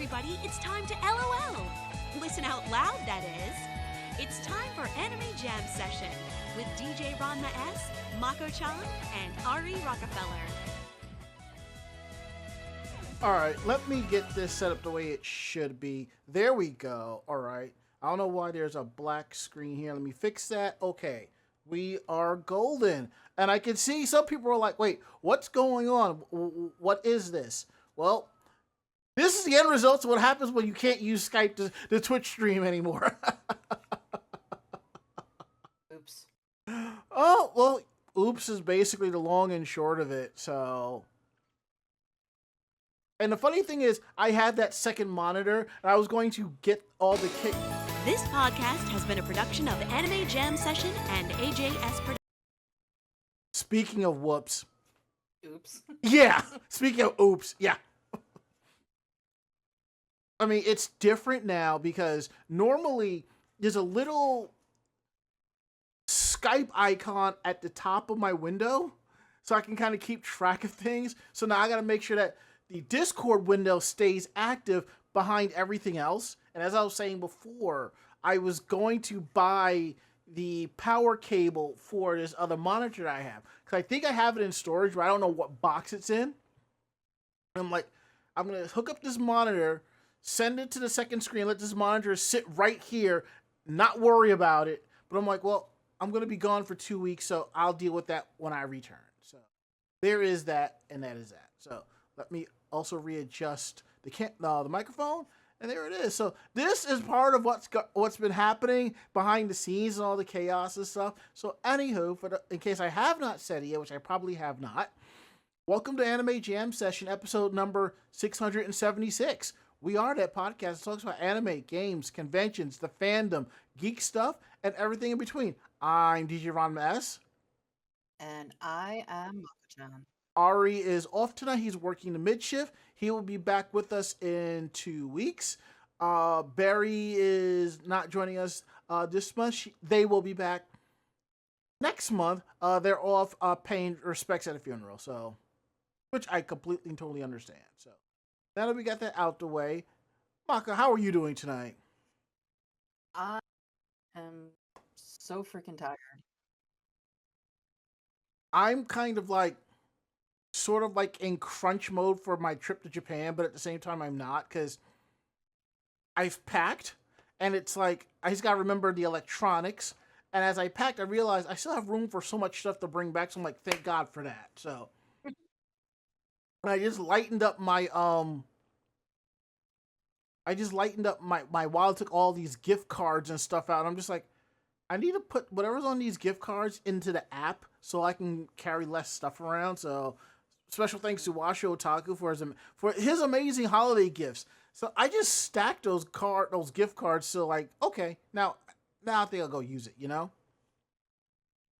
everybody, it's time to LOL. Listen out loud, that is. It's time for Anime Jam Session with DJ Ranma S, Mako-chan, and Ari Rockefeller. Alright, let me get this set up the way it should be. There we go. Alright. I don't know why there's a black screen here. Let me fix that. Okay. We are golden. And I can see some people are like, wait, what's going on? What is this? Well, this is the end result of what happens when you can't use Skype to Twitch stream anymore. Oops. Oh, well, oops is basically the long and short of it, so... And the funny thing is, I had that second monitor, and I was going to get all the kit. This podcast has been a production of Anime Jam Session and AJS Productions. Speaking of whoops. Oops. Yeah, speaking of oops, yeah. I mean, it's different now because normally there's a little Skype icon at the top of my window so I can kind of keep track of things. So now I got to make sure that the Discord window stays active behind everything else. And as I was saying before, I was going to buy the power cable for this other monitor that I have. Because I think I have it in storage, but I don't know what box it's in. I'm like, I'm going to hook up this monitor, send it to the second screen, let this monitor sit right here, not worry about it. But I'm like, well, I'm going to be gone for 2 weeks, so I'll deal with that when I return. So there is that, and that is that. So let me also readjust the microphone, and there it is. So this is part of what's been happening behind the scenes and all the chaos and stuff. So anywho, in case I have not said it yet, which I probably have not, welcome to Anime Jam Session, episode number 676. We are that podcast that talks about anime, games, conventions, the fandom, geek stuff, and everything in between. I'm DJ Ranma S. And I am Mako-chan. Ari is off tonight. He's working the mid shift. He will be back with us in 2 weeks. Barry is not joining us this month. They will be back next month. They're off paying respects at a funeral, so which I completely and totally understand. So now that we got that out the way, Maka, how are you doing tonight? I am so freaking tired. I'm kind of like sort of like in crunch mode for my trip to Japan, but at the same time I'm not, because I've packed and it's like I just gotta remember the electronics, and as I packed I realized I still have room for so much stuff to bring back, so I'm like, thank God for that. So and I just lightened up my while I took all these gift cards and stuff out. I'm just like, I need to put whatever's on these gift cards into the app so I can carry less stuff around. So special thanks to Washo Otaku for his amazing holiday gifts. So I just stacked those gift cards. So like, okay, now I think I'll go use it. You know.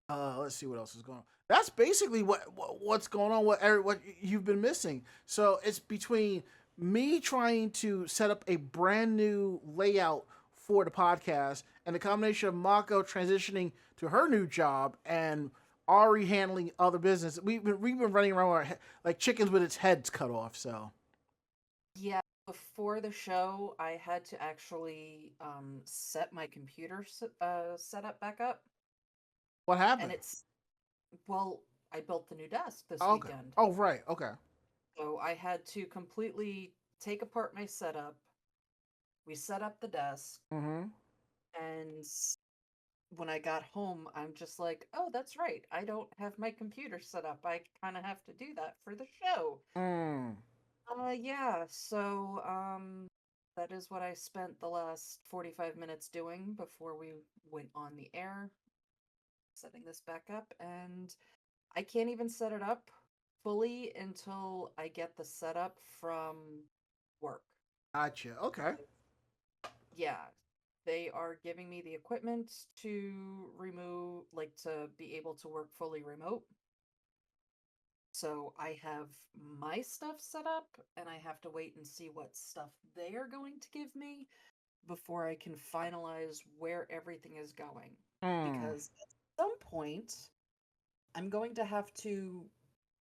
Let's see what else is going on. That's basically what's going on. What you've been missing. So it's between me trying to set up a brand new layout for the podcast and the combination of Mako transitioning to her new job and Ari handling other business. We've been running around like chickens with its heads cut off. So Yeah, before the show, I had to actually set my computer setup back up. what happened? And I built the new desk this Okay. weekend. Oh, right. Okay. So I had to completely take apart my setup. We set up the desk, Mm-hmm. and when I got home, I'm just like, oh, that's right. I don't have my computer set up. I kind of have to do that for the show. Mm. Yeah, so that is what I spent the last 45 minutes doing before we went on the air, setting this back up, and I can't even set it up fully until I get the setup from work. Gotcha. Okay. Yeah, they are giving me the equipment to to be able to work fully remote. So I have my stuff set up, and I have to wait and see what stuff they are going to give me before I can finalize where everything is going. Because at some point, I'm going to have to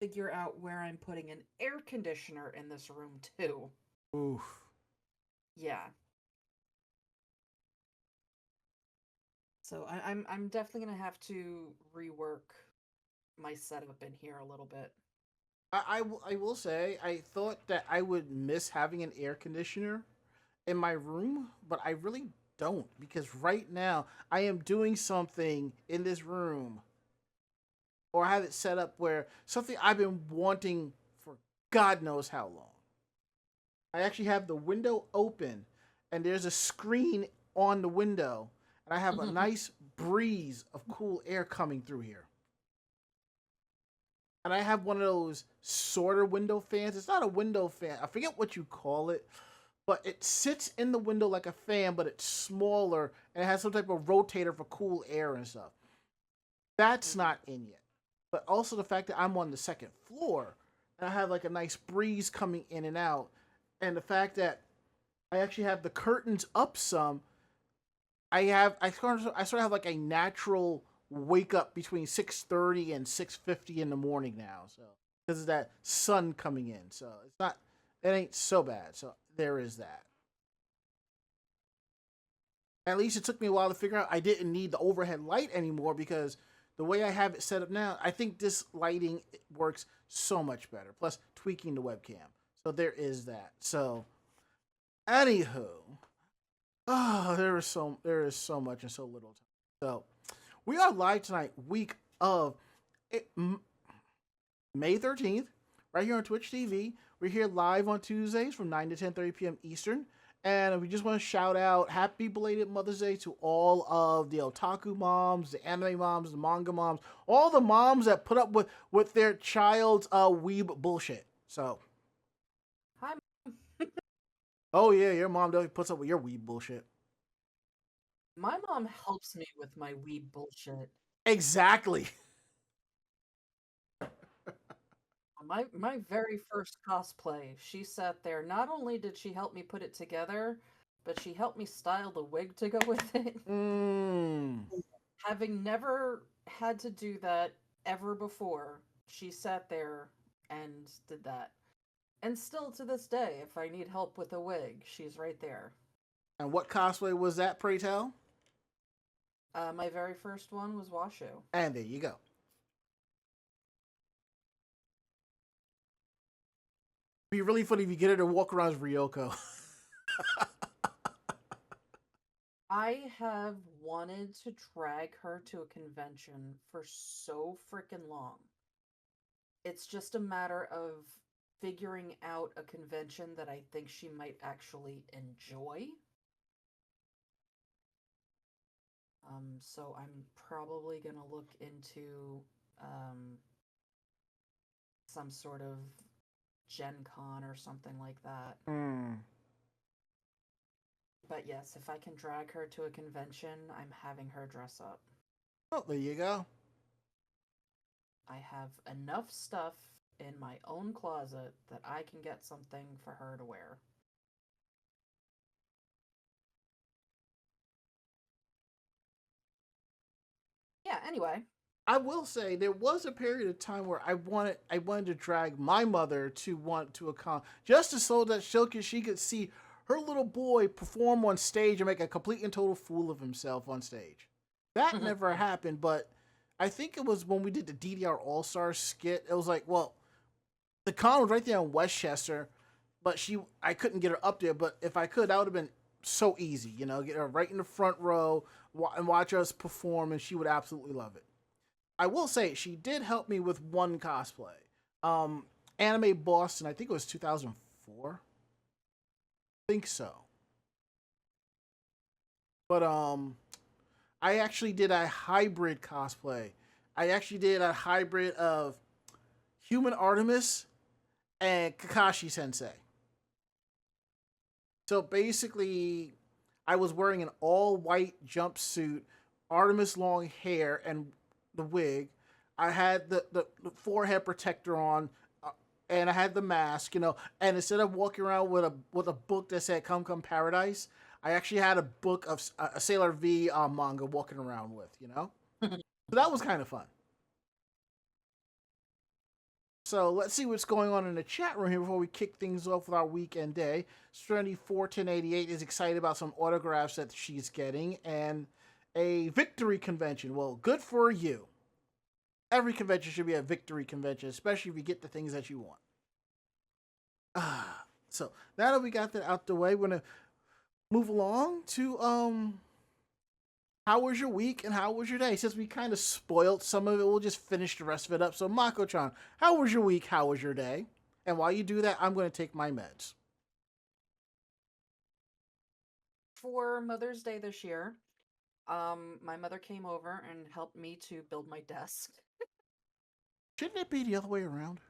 figure out where I'm putting an air conditioner in this room too. Oof. Yeah. So I'm definitely gonna have to rework my setup in here a little bit. I will say, I thought that I would miss having an air conditioner in my room, but I really don't because right now I am doing something in this room, or I have it set up where something I've been wanting for God knows how long. I actually have the window open and there's a screen on the window, and I have a nice breeze of cool air coming through here. And I have one of those sort of window fans. It's not a window fan. I forget what you call it, but it sits in the window like a fan, but it's smaller and it has some type of rotator for cool air and stuff. That's not in yet. But also the fact that I'm on the second floor and I have like a nice breeze coming in and out, and the fact that I actually have the curtains up some. I sort of have like a natural wake up between 6:30 and 6:50 in the morning now. So because of that sun coming in, so it ain't so bad. So there is that. At least it took me a while to figure out I didn't need the overhead light anymore because the way I have it set up now, I think this lighting works so much better. Plus tweaking the webcam. So there is that. So anywho, there is so much in so little time. So we are live tonight, week of May 13th, right here on Twitch TV. We're here live on Tuesdays from 9 to 10:30 p.m. Eastern. And we just want to shout out happy belated Mother's Day to all of the otaku moms, the anime moms, the manga moms, all the moms that put up with their child's weeb bullshit. So, Hi. oh yeah, your mom definitely puts up with your weeb bullshit. My mom helps me with my weeb bullshit. Exactly. My very first cosplay, she sat there. Not only did she help me put it together, but she helped me style the wig to go with it. Having never had to do that ever before, she sat there and did that. And still to this day, if I need help with a wig, she's right there. And what cosplay was that, pray tell? My very first one was Washu. And there you go. It'd be really funny if you get her to walk around as Ryoko. I have wanted to drag her to a convention for so freaking long. It's just a matter of figuring out a convention that I think she might actually enjoy. So I'm probably gonna look into some sort of Gen Con or something like that. But yes, if I can drag her to a convention, I'm having her dress up. Oh, there you go. I have enough stuff in my own closet that I can get something for her to wear. Yeah, anyway. I will say there was a period of time where I wanted to drag my mother to a con just so that she could see her little boy perform on stage and make a complete and total fool of himself on stage. That never happened, but I think it was when we did the DDR All Star skit. It was like, well, the con was right there in Westchester, but I couldn't get her up there. But if I could, that would have been so easy, get her right in the front row and watch us perform, and she would absolutely love it. I will say she did help me with one cosplay. Anime Boston, I think it was 2004. I think so. But I actually did a hybrid cosplay. I actually did a hybrid of Human Artemis and Kakashi Sensei. So basically, I was wearing an all-white jumpsuit, Artemis long hair, and the wig. I had the forehead protector on, and I had the mask, And instead of walking around with a book that said "Come Come Paradise," I actually had a book of a Sailor V manga walking around with, So that was kind of fun. So let's see what's going on in the chat room here before we kick things off with our weekend day. Serenity41088 is excited about some autographs that she's getting and a victory convention. Well, good for you. Every convention should be a victory convention, especially if you get the things that you want. So now that we got that out the way, we're gonna move along to how was your week and how was your day? Since we kind of spoiled some of it, we'll just finish the rest of it up. So Mako-chan, how was your week? How was your day? And while you do that, I'm going to take my meds. For Mother's Day this year, my mother came over and helped me to build my desk. Shouldn't it be the other way around?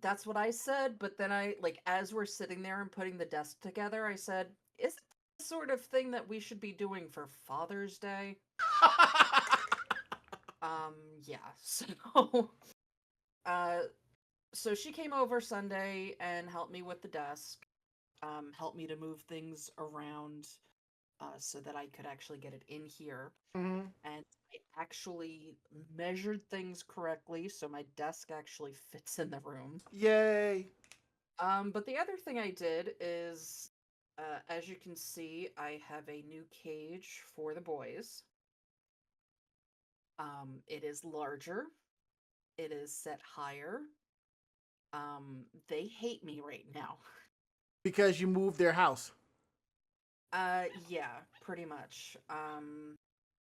That's what I said, but then as we're sitting there and putting the desk together, I said, is it the sort of thing that we should be doing for Father's Day? Yeah, so she came over Sunday and helped me with the desk, helped me to move things around, so that I could actually get it in here. Mm-hmm. And I actually measured things correctly, so my desk actually fits in the room. Yay! But the other thing I did is, as you can see, I have a new cage for the boys. It is larger. It is set higher. They hate me right now. Because you moved their house. Yeah, pretty much.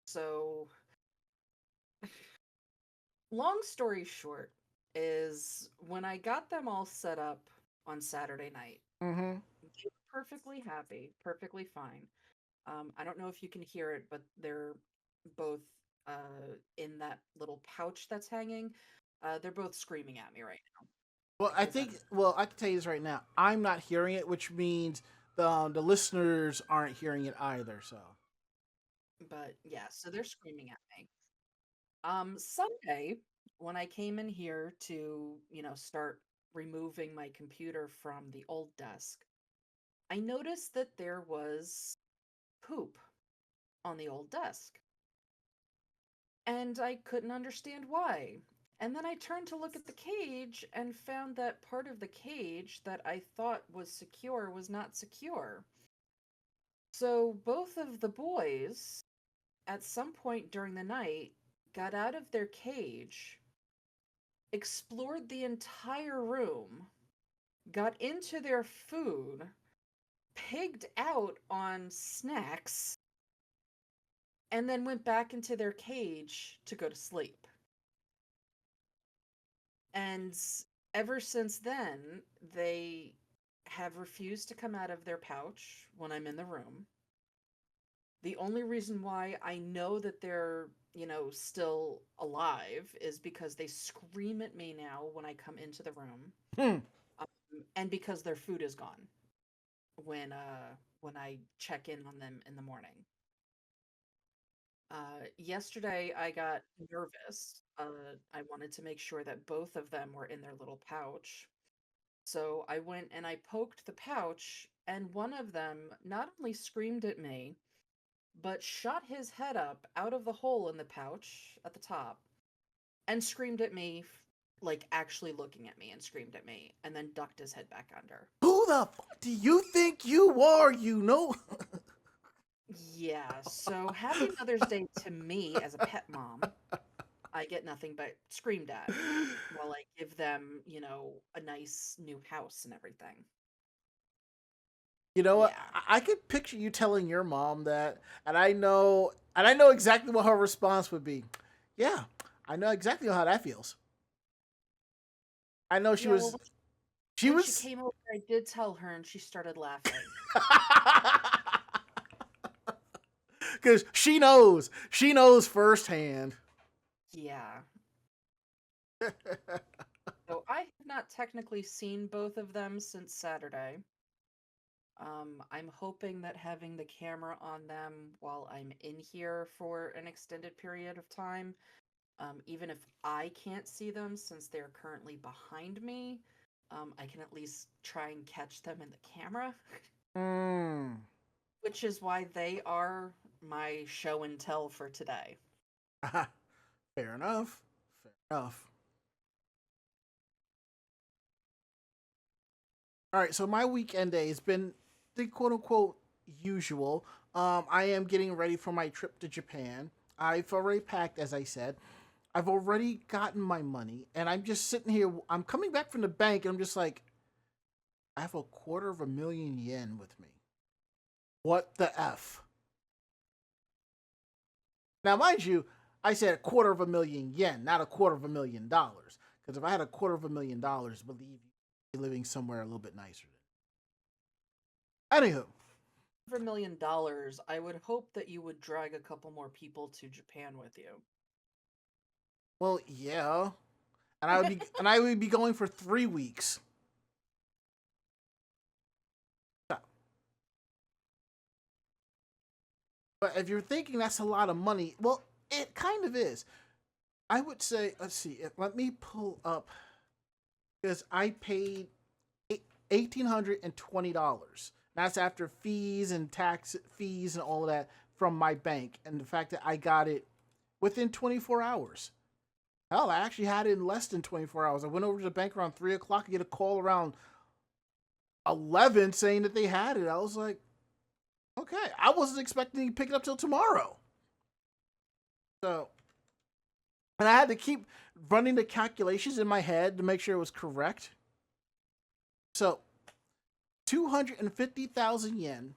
So long story short is when I got them all set up on Saturday night, Mm-hmm. they were perfectly happy, perfectly fine. I don't know if you can hear it, but they're both in that little pouch that's hanging. They're both screaming at me right now. Well, I think. Well, I can tell you this right now. I'm not hearing it, which means the listeners aren't hearing it either. So. But yeah, so they're screaming at me. Sunday, when I came in here to, start removing my computer from the old desk, I noticed that there was poop on the old desk. And I couldn't understand why. And then I turned to look at the cage and found that part of the cage that I thought was secure was not secure. So both of the boys, at some point during the night, got out of their cage, explored the entire room, got into their food, pigged out on snacks, and then went back into their cage to go to sleep. And ever since then, they have refused to come out of their pouch when I'm in the room. The only reason why I know that they're, still alive is because they scream at me now when I come into the room. And because their food is gone when I check in on them in the morning. Yesterday I got nervous. I wanted to make sure that both of them were in their little pouch. So I went and I poked the pouch, and one of them not only screamed at me, but shot his head up out of the hole in the pouch at the top and screamed at me, like actually looking at me and screamed at me, and then ducked his head back under. Who the fuck do you think you are, Yeah, so happy Mother's Day to me as a pet mom. I get nothing but screamed at while I give them, a nice new house and everything. You know what? Yeah. I could picture you telling your mom that, and I know exactly what her response would be. Yeah, I know exactly how that feels. I know she Yeah, was. well, She when was. she came over, I did tell her, and she started laughing. Because she knows. She knows firsthand. Yeah. So I have not technically seen both of them since Saturday. I'm hoping that having the camera on them while I'm in here for an extended period of time, even if I can't see them since they're currently behind me, I can at least try and catch them in the camera. Which is why they are my show and tell for today. Fair enough. Fair enough. All right, so my weekend day has been the quote unquote usual. I am getting ready for my trip to Japan. I've already packed, as I said. I've already gotten my money, and I'm just sitting here. I'm coming back from the bank, and I'm just like, I have a $250,000 with me. What the F? Now, mind you, I said $250,000 yen, not $250,000. Because if I had $250,000, believe you, I'd be living somewhere a little bit nicer. Anywho, $1 million, I would hope that you would drag a couple more people to Japan with you. well, yeah, and I would be going for 3 weeks. So, but if you're thinking that's a lot of money, well, it kind of is. I would say, let's see, let me pull up because I paid $1,820. That's after fees and tax fees and all of that from my bank, and the fact that I got it within 24 hours. Hell, I actually had it in less than 24 hours. I went over to the bank around 3 o'clock and get a call around 11 saying that they had it. I was like, okay, I wasn't expecting to pick it up till tomorrow. So, and I had to keep running the calculations in my head to make sure it was correct. So, 250,000 yen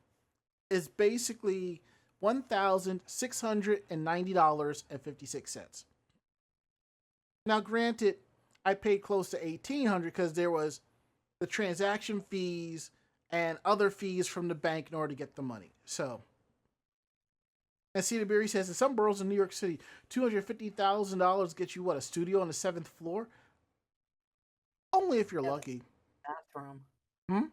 is basically $1,690.56. Now, granted, I paid close to 1,800 because there was the transaction fees and other fees from the bank in order to get the money. So, and Cedar Berry says in some boroughs in New York City, $250,000 gets you what, a studio on the 7th floor? Only if you're lucky. Bathroom. Hmm?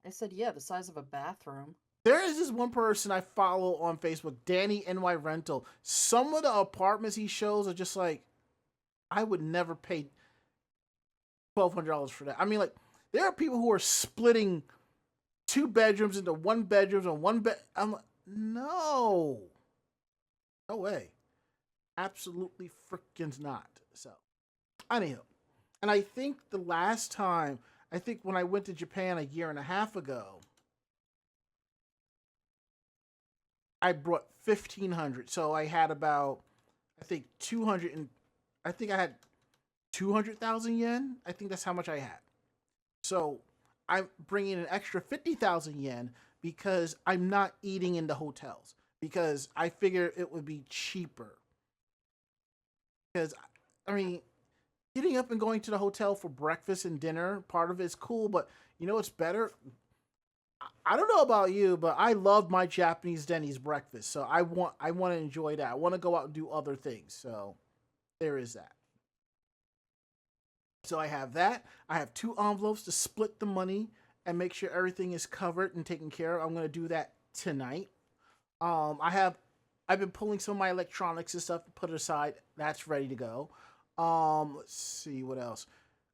I said, yeah, the size of a bathroom. There is this one person I follow on Facebook, Danny NY Rental. Some of the apartments he shows are just like, I would never pay $1,200 for that. I mean, like, there are people who are splitting 2 bedrooms into 1 bedrooms on 1 bed. I'm like, no. No way. Absolutely freaking not. So, anyhow. And I think the last time, I think when I went to Japan a year and a half ago, I brought 1,500. So I had about, I think 200 and, I think I had 200,000 yen. I think that's how much I had. So I'm bringing an extra 50,000 yen because I'm not eating in the hotels because I figure it would be cheaper. Because, I mean, getting up and going to the hotel for breakfast and dinner, part of it is cool, but you know what's better? I don't know about you, but I love my Japanese Denny's breakfast. So I want to enjoy that. I want to go out and do other things. So there is that. So I have that. I have 2 envelopes to split the money and make sure everything is covered and taken care of. I'm going to do that tonight. I've been pulling some of my electronics and stuff to put aside. That's ready to go. Let's see what else.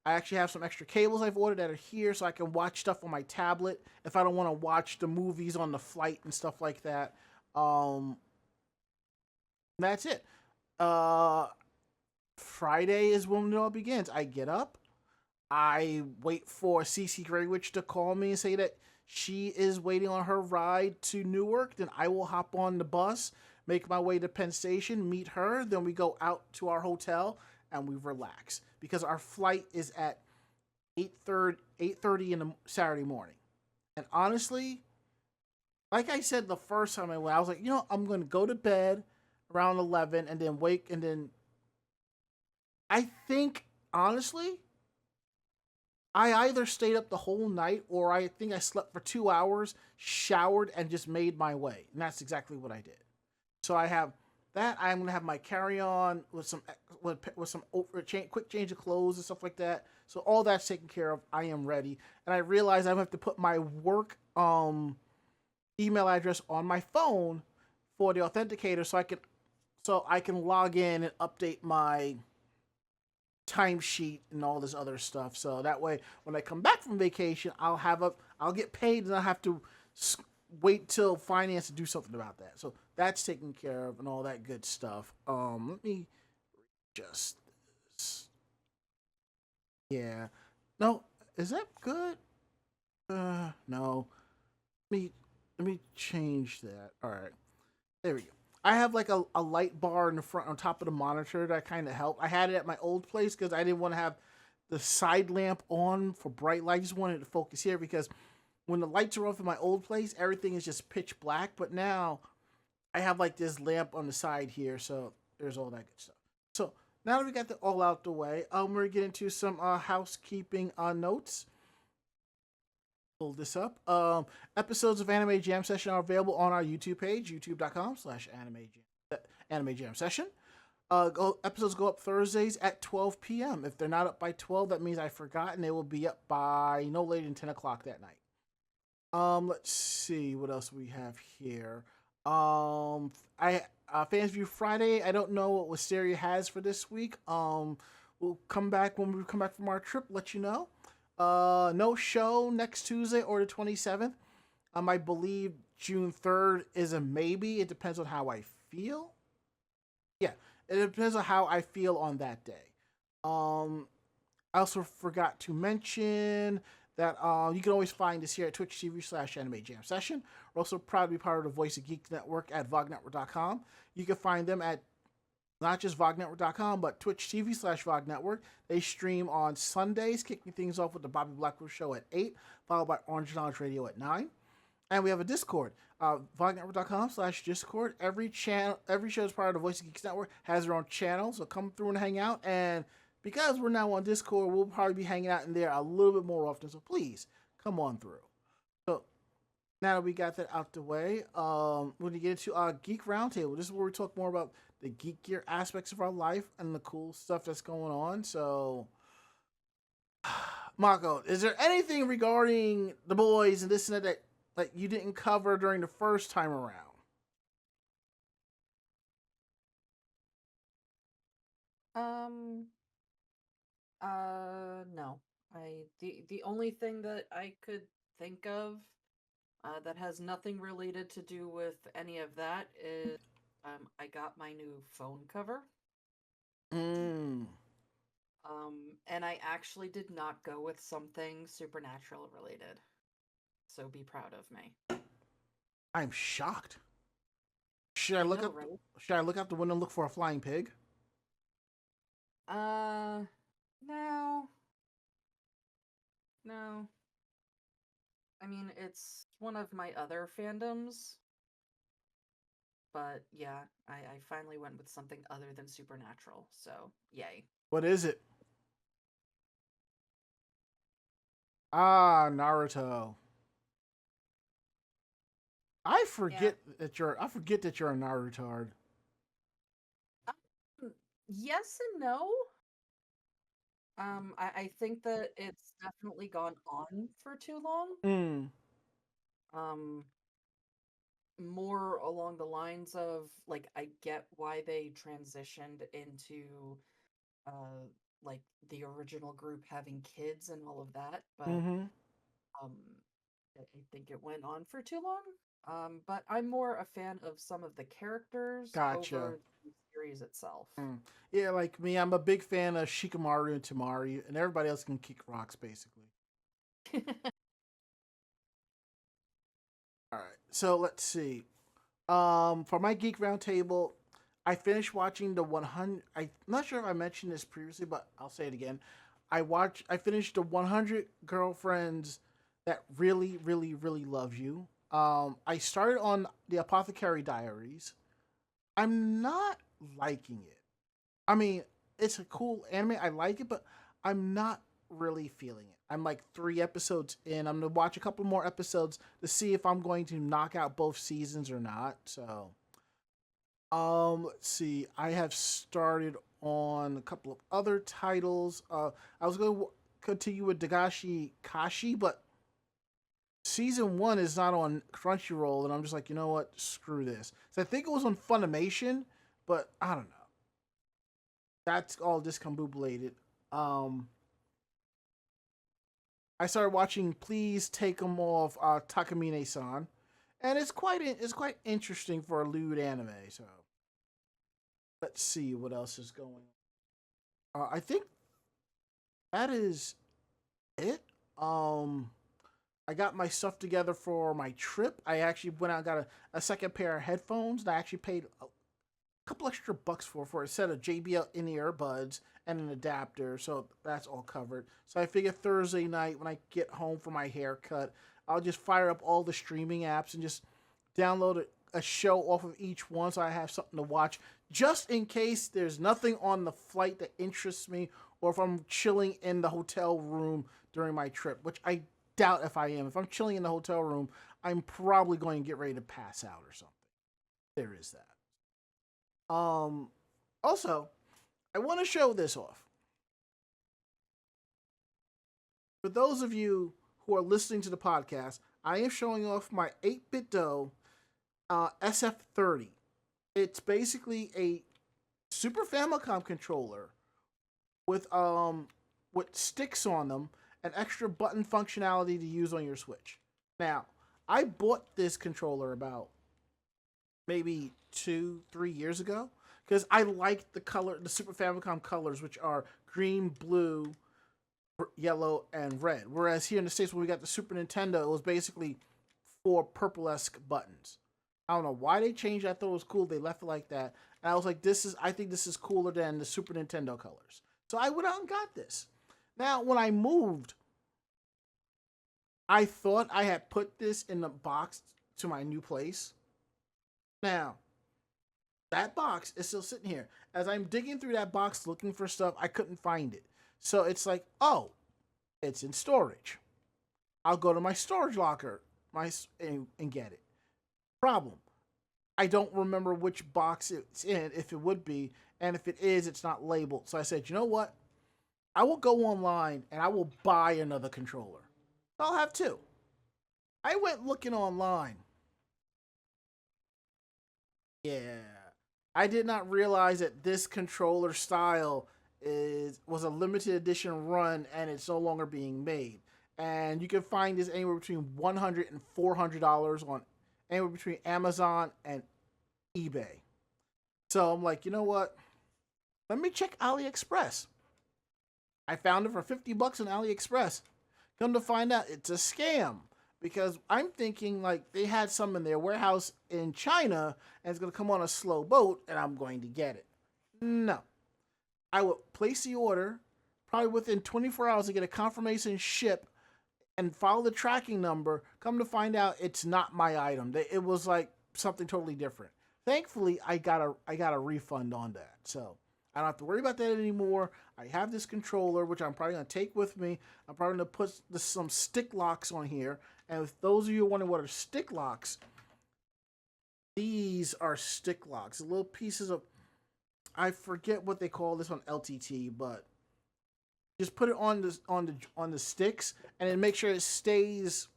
I actually have some extra cables I've ordered that are here so I can watch stuff on my tablet if I don't want to watch the movies on the flight and stuff like that. That's it. Friday is when it all begins. I get up. I wait for Cece Graywich to call me and say that she is waiting on her ride to Newark. Then I will hop on the bus, make my way to Penn Station, meet her. Then we go out to our hotel and we relax because our flight is at 8:30 in the Saturday morning. And honestly, like I said the first time I went, I was like, you know, I'm going to go to bed around 11 and then wake. And then I think, honestly, I either stayed up the whole night or I think I slept for 2 hours, showered, and just made my way. And that's exactly what I did. So I have that. I'm gonna have my carry-on with some quick change of clothes and stuff like that. So all that's taken care of. I am ready, and I realize I have to put my work email address on my phone for the authenticator, so I can log in and update my timesheet and all this other stuff. So that way, when I come back from vacation, I'll get paid, and I have to wait till finance to do something about that. So that's taken care of and all that good stuff. Let me just this. Yeah. No, is that good? No. Let me change that. All right. There we go. I have like a light bar in the front on top of the monitor that kind of helped. I had it at my old place because I didn't want to have the side lamp on for bright light. I just wanted to focus here because when the lights are off in my old place, everything is just pitch black. But now I have like this lamp on the side here, so there's all that good stuff. So now that we got that all out the way, we're gonna get into some housekeeping notes. Pull this up. Episodes of Anime Jam Session are available on our YouTube page, youtube.com/anime jam session. Episodes go up Thursdays at 12 p.m. If they're not up by 12, that means I forgot, and they will be up by no later than 10 o'clock that night. Let's see what else we have here. Fans View Friday. I don't know what Wisteria has for this week. We'll come back when we come back from our trip. Let you know. No show next Tuesday or the 27th. I believe June 3rd is a maybe. It depends on how I feel. Yeah, it depends on how I feel on that day. I also forgot to mention that you can always find us here at Twitch TV/Anime Jam Session. We're also proud to be part of the Voice of Geek Network at vognetwork.com. You can find them at not just vognetwork.com, but Twitch TV/VogNetwork. They stream on Sundays, kicking things off with the Bobby Blackwood Show at 8, followed by Orange Knowledge Radio at 9. And we have a Discord, vognetwork.com/Discord. Every show is part of the Voice of Geeks Network has their own channel, so come through and hang out. And because we're now on Discord, we'll probably be hanging out in there a little bit more often, so please come on through. So now that we got that out the way, we're going to get into our Geek Roundtable. This is where we talk more about the geek gear aspects of our life and the cool stuff that's going on. So, Mako, is there anything regarding the boys and this and that you didn't cover during the first time around? No. The only thing that I could think of that has nothing related to do with any of that is I got my new phone cover. Mm. And I actually did not go with something supernatural related. So be proud of me. I'm shocked. Should I look up? Right? Should I look out the window and look for a flying pig? No. No. I mean, it's one of my other fandoms. But yeah, I finally went with something other than supernatural. So, yay. What is it? Ah, Naruto. I forget that you're a Narutard. Yes and no. I think that it's definitely gone on for too long. Mm. More along the lines of like I get why they transitioned into like the original group having kids and all of that, but Mm-hmm. um I think it went on for too long. But I'm more a fan of some of the characters Gotcha. over the series itself. Mm. Yeah, like me, I'm a big fan of Shikamaru and Tamari, and everybody else can kick rocks, basically. All right, so let's see. For my Geek Roundtable, I finished watching the 100. I'm not sure if I mentioned this previously, but I'll say it again. I finished the 100 Girlfriends That Really, Really, Really Love You. I started on the Apothecary Diaries. I'm not liking it. I mean, it's a cool anime. I like it, but I'm not really feeling it. I'm like 3 episodes in. I'm gonna watch a couple more episodes to see if I'm going to knock out both seasons or not. So, let's see. I have started on a couple of other titles. I was going to continue with Dagashi Kashi, but season 1 is not on Crunchyroll, and I'm just like, you know what? Screw this. So I think it was on Funimation, but I don't know. That's all discombobulated. I started watching Please Take 'Em Off Takamine-san, and it's quite interesting for a lewd anime. So let's see what else is going on. I think that is it. I got my stuff together for my trip. I actually went out and got a second pair of headphones that I actually paid a couple extra bucks for a set of JBL in-ear buds and an adapter, so that's all covered. So I figured Thursday night when I get home for my haircut, I'll just fire up all the streaming apps and just download a show off of each one so I have something to watch just in case there's nothing on the flight that interests me or if I'm chilling in the hotel room during my trip, which I doubt if I am. If I'm chilling in the hotel room, I'm probably going to get ready to pass out or something. There is that. Also, I want to show this off. For those of you who are listening to the podcast, I am showing off my 8-bit dough SF30. It's basically a Super Famicom controller with sticks on them and extra button functionality to use on your Switch. Now, I bought this controller about maybe 2-3 years ago because I liked the Super Famicom colors, which are green, blue, yellow, and red. Whereas here in the States, when we got the Super Nintendo, it was basically 4 purple-esque buttons. I don't know why they changed it. I thought it was cool. They left it like that. And I was like, I think this is cooler than the Super Nintendo colors. So I went out and got this. Now, when I moved, I thought I had put this in the box to my new place. Now, that box is still sitting here. As I'm digging through that box looking for stuff, I couldn't find it. So it's like, oh, it's in storage. I'll go to my storage locker and get it. Problem. I don't remember which box it's in, if it would be, and if it is, it's not labeled. So I said, you know what? I will go online and I will buy another controller. I'll have 2. I went looking online. Yeah. I did not realize that this controller style was a limited edition run and it's no longer being made. And you can find this anywhere between $100 and $400 on anywhere between Amazon and eBay. So I'm like, you know what? Let me check AliExpress. I found it for $50 on AliExpress. Come to find out, it's a scam. Because I'm thinking like they had some in their warehouse in China and it's going to come on a slow boat and I'm going to get it. No. I will place the order, probably within 24 hours to get a confirmation ship and follow the tracking number. Come to find out it's not my item. It was like something totally different. Thankfully, I got a refund on that. So I don't have to worry about that anymore. I have this controller, which I'm probably going to take with me. I'm probably going to put some stick locks on here. And if those of you are wondering what are stick locks, these are stick locks. The little pieces of, I forget what they call this on LTT, but just put it on the sticks and then make sure it stays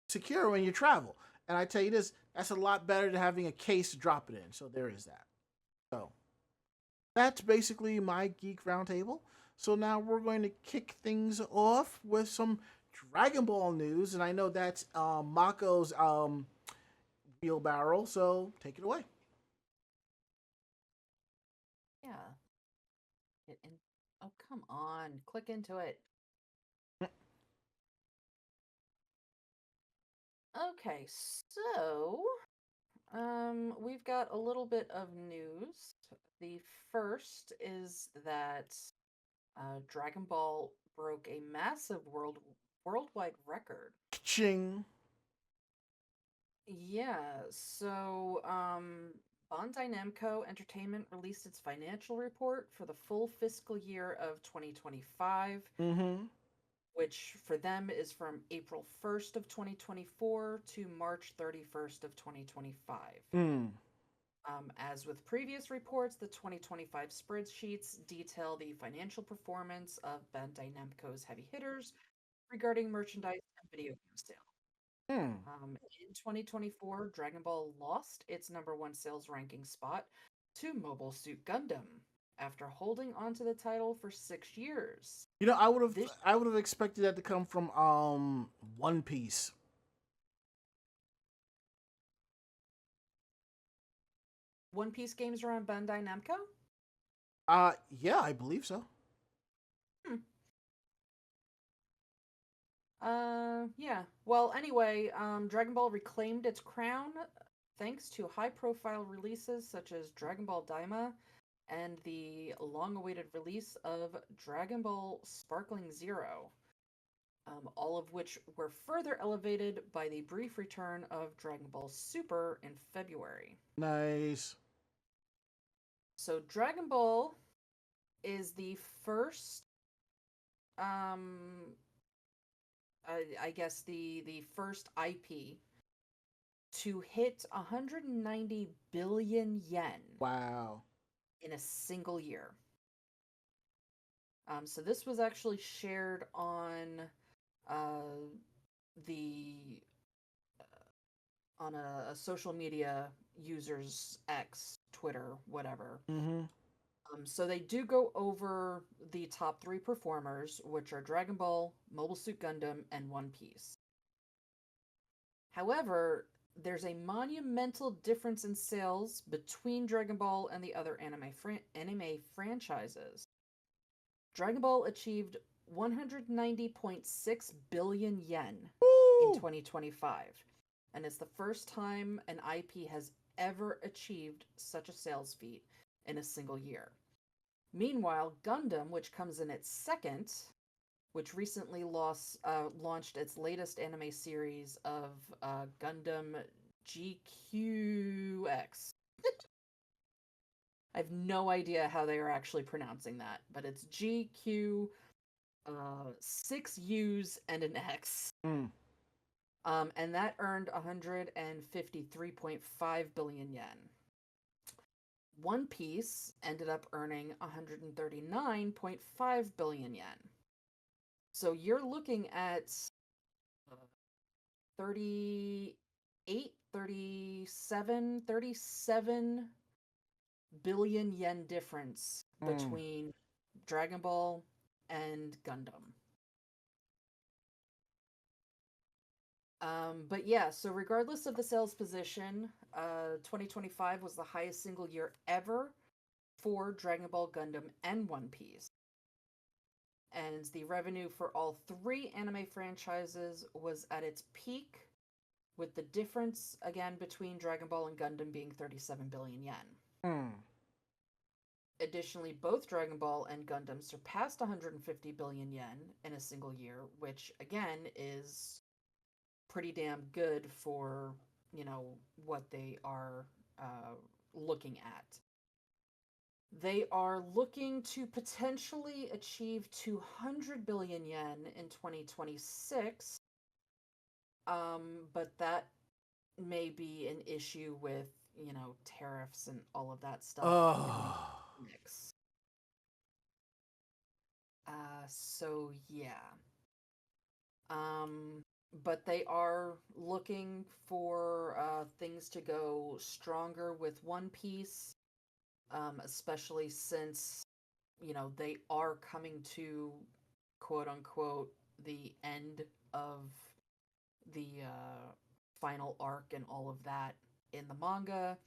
secure when you travel. And I tell you this, that's a lot better than having a case to drop it in. So there is that. So that's basically my Geek Roundtable. So now we're going to kick things off with some Dragon Ball news. And I know that's Mako's wheelbarrow. So take it away. Yeah. Oh, come on. Click into it. Okay, so we've got a little bit of news. The first is that Dragon Ball broke a massive worldwide record. Ching. Yeah, so Bandai Namco Entertainment released its financial report for the full fiscal year of 2025. Mm-hmm. Which for them is from April 1st of 2024 to March 31st of 2025. As with previous reports, the 2025 spreadsheets detail the financial performance of Bandai Namco's heavy hitters regarding merchandise and video game sales. In 2024, Dragon Ball lost its #1 sales ranking spot to Mobile Suit Gundam after holding onto the title for 6 years. You know, I would have expected that to come from One Piece. One Piece games are on Bandai Namco? Yeah, I believe so. Yeah. Well, anyway, Dragon Ball reclaimed its crown thanks to high-profile releases such as Dragon Ball Daima and the long-awaited release of Dragon Ball Sparkling Zero, all of which were further elevated by the brief return of Dragon Ball Super in February. Nice. So Dragon Ball is the first, um, I guess the first IP to hit 190 billion yen Wow. in a single year. So this was actually shared on uh, the on a social media user's X, Twitter, whatever. Mm-hmm. So they do go over the top three performers, which are Dragon Ball, Mobile Suit Gundam, and One Piece. However, there's a monumental difference in sales between Dragon Ball and the other anime franchises. Dragon Ball achieved 190.6 billion yen in Woo! 2025, and it's the first time an IP has ever achieved such a sales feat in a single year. Meanwhile, Gundam, which comes in at second, which recently launched its latest anime series of Gundam GQX. I have no idea how they are actually pronouncing that, but it's GQ, 6 U's and an X. Mm. And that earned 153.5 billion yen. One Piece ended up earning 139.5 billion yen. So you're looking at 38, 37 billion yen difference between Dragon Ball and Gundam. But yeah, so regardless of the sales position, 2025 was the highest single year ever for Dragon Ball, Gundam, and One Piece. And the revenue for all three anime franchises was at its peak, with the difference again between Dragon Ball and Gundam being 37 billion yen. Additionally, both Dragon Ball and Gundam surpassed 150 billion yen in a single year, which again is pretty damn good for, what they are looking at. They are looking to potentially achieve 200 billion yen in 2026, but that may be an issue with, tariffs and all of that stuff. Mix. So yeah. But they are looking for things to go stronger with One Piece, especially since, they are coming to, quote unquote, the end of the final arc and all of that in the manga.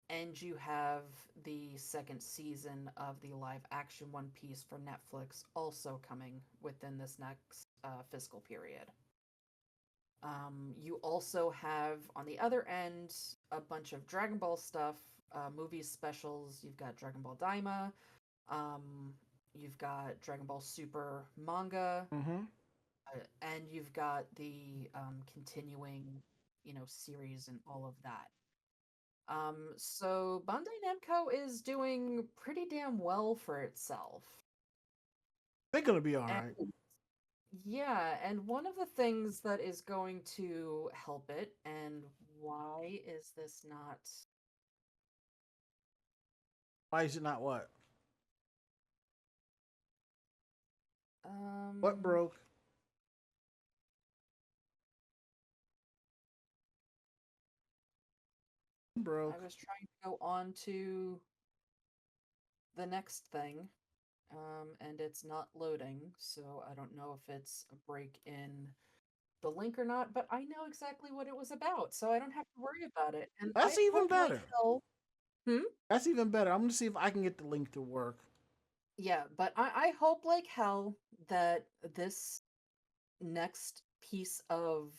And you have the second season of the live action One Piece for Netflix also coming within this next fiscal period. You also have, on the other end, a bunch of Dragon Ball stuff, movies, specials. You've got Dragon Ball Daima. You've got Dragon Ball Super manga. And you've got the continuing, series and all of that. So Bandai Namco is doing pretty damn well for itself. They're gonna be all right. Yeah, and one of the things that is going to help it, and why is this not? Why is it not what? What broke? Broke. I was trying to go on to the next thing, and it's not loading, so I don't know if it's a break in the link or not, but I know exactly what it was about, so I don't have to worry about it. And That's I even hope like better. hell. That's even better. I'm gonna see if I can get the link to work. Yeah, but I hope like hell that this next piece of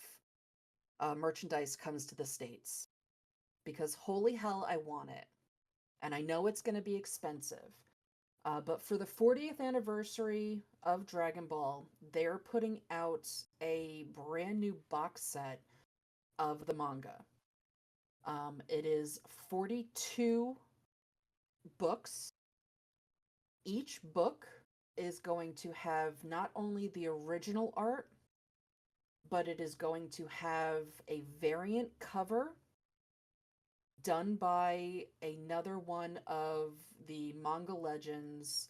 merchandise comes to the States. Because holy hell, I want it. And I know it's going to be expensive. But for the 40th anniversary of Dragon Ball, they're putting out a brand new box set of the manga. It is 42 books. Each book is going to have not only the original art, but it is going to have a variant cover done by another one of the manga legends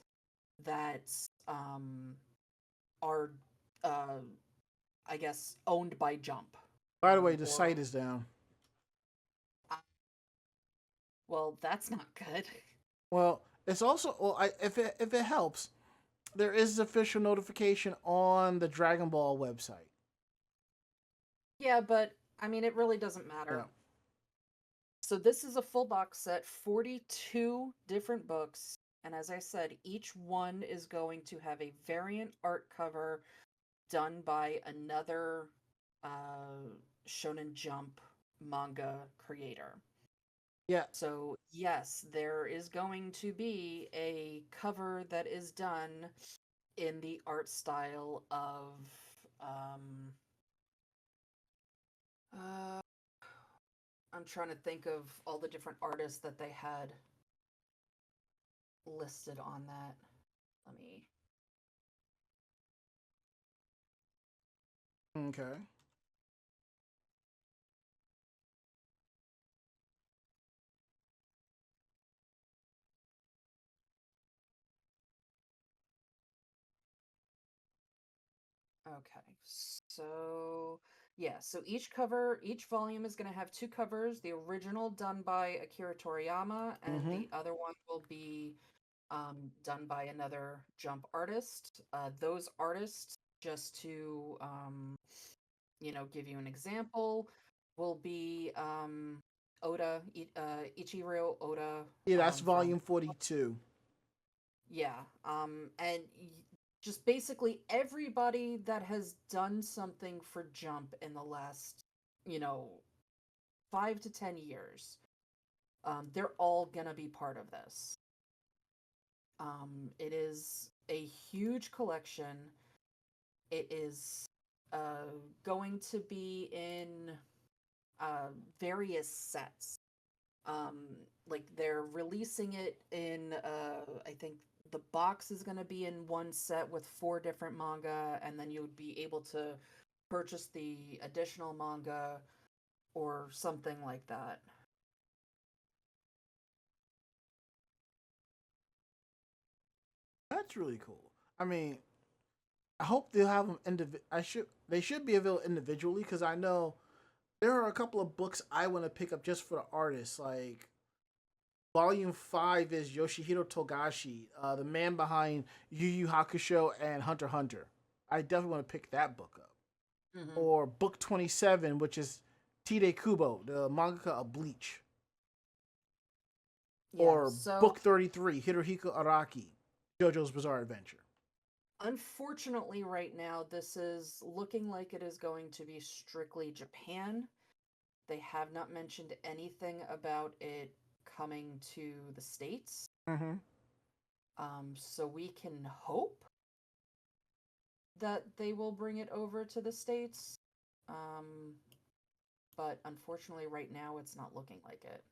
that are, I guess, owned by Jump. By the way, the Or, site is down. well, that's not good. Well, it's also if it helps, there is official notification on the Dragon Ball website. Yeah, but I mean, it really doesn't matter. Yeah. So this is a full box set, 42 different books, and as I said, each one is going to have a variant art cover done by another Shonen Jump manga creator. Yeah. So, yes, there is going to be a cover that is done in the art style of uh I'm trying to think of all the different artists that they had listed on that. Let me. Okay. Okay. So, yeah, so each volume is going to have two covers. The original done by Akira Toriyama, and Mm-hmm. the other one will be done by another Jump artist. Those artists, just to give you an example, will be Ichiro Oda, Yeah, that's from volume 42. yeah, and just basically everybody that has done something for Jump in the last, 5 to 10 years. They're all gonna be part of this. It is a huge collection. It is going to be in various sets. Like they're releasing it in, I think the box is going to be in one set with 4 different manga, and then you would be able to purchase the additional manga or something like that. That's really cool. I mean, I hope they'll have them they should be available individually because I know there are a couple of books I want to pick up just for the artists. Like Volume 5 is Yoshihiro Togashi, the man behind Yu Yu Hakusho and Hunter x Hunter. I definitely want to pick that book up. Mm-hmm. Or Book 27, which is Tide Kubo, the mangaka of Bleach. Yeah, Or so Book 33, Hirohiko Araki, JoJo's Bizarre Adventure. unfortunately, right now, this is looking like it is going to be strictly Japan. They have not mentioned anything about it coming to the States. Mm-hmm. So we can hope that they will bring it over to the States. But unfortunately, right now, it's not looking like it.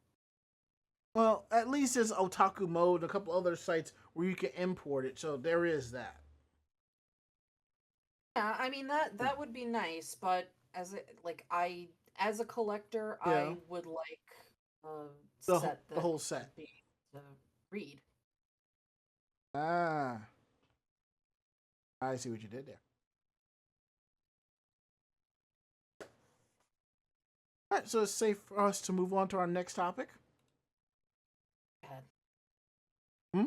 Well, at least there's Otaku Mode and a couple other sites where you can import it, so there is that. Yeah, I mean that would be nice, but as a collector, Yeah, I would like a the set the that whole would set. be to read. Ah, I see what you did there. All right, so it's safe for us to move on to our next topic. Go ahead. Hmm?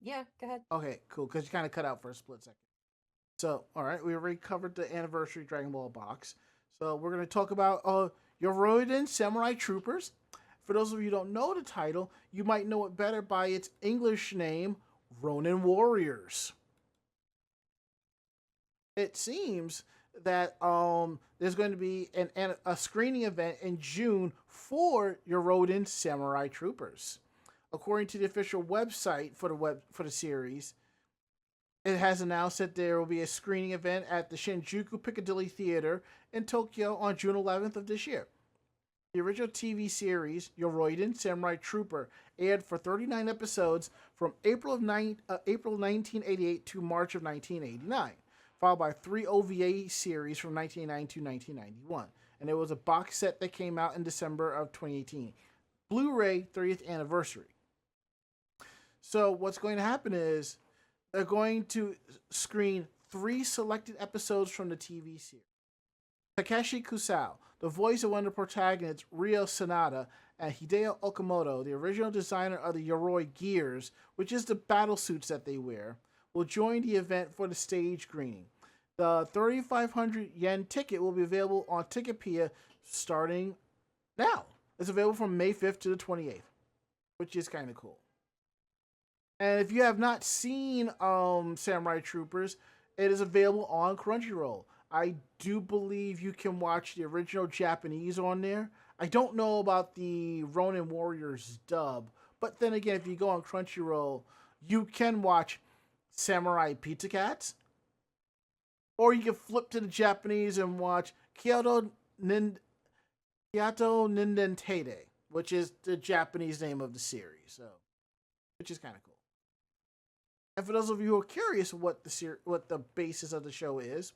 Yeah, go ahead. Okay, cool, because you kind of cut out for a split second. So, all right, we already covered the anniversary Dragon Ball box. So we're going to talk about Yoroiden Samurai Troopers. For those of you who don't know the title, you might know it better by its English name, Ronin Warriors. it seems that there's going to be a screening event in June for Yorodin Samurai Troopers. According to the official website for the series, it has announced that there will be a screening event at the Shinjuku Piccadilly Theater in Tokyo on June 11th of this year. The original TV series, Yoroiden Samurai Trooper, aired for 39 episodes from April 1988 to March of 1989, followed by 3 OVA series from 1990 to 1991. And there was a box set that came out in December of 2018. Blu-ray 30th anniversary. So what's going to happen is they're going to screen 3 selected episodes from the TV series. Takeshi Kusao, the voice of one of the protagonists, Ryo Sanada, and Hideo Okamoto, the original designer of the Yoroi gears, which is the battle suits that they wear, will join the event for the stage screening. The 3,500 yen ticket will be available on Ticketpedia starting now. It's available from May 5th to the 28th, which is kind of cool. And if you have not seen Samurai Troopers, it is available on Crunchyroll. I do believe you can watch the original Japanese on there. I don't know about the Ronin Warriors dub, but then again, if you go on Crunchyroll, you can watch Samurai Pizza Cats, or you can flip to the Japanese and watch Kyoto Nindentede, which is the Japanese name of the series, so which is kind of cool. And for those of you who are curious what the basis of the show is,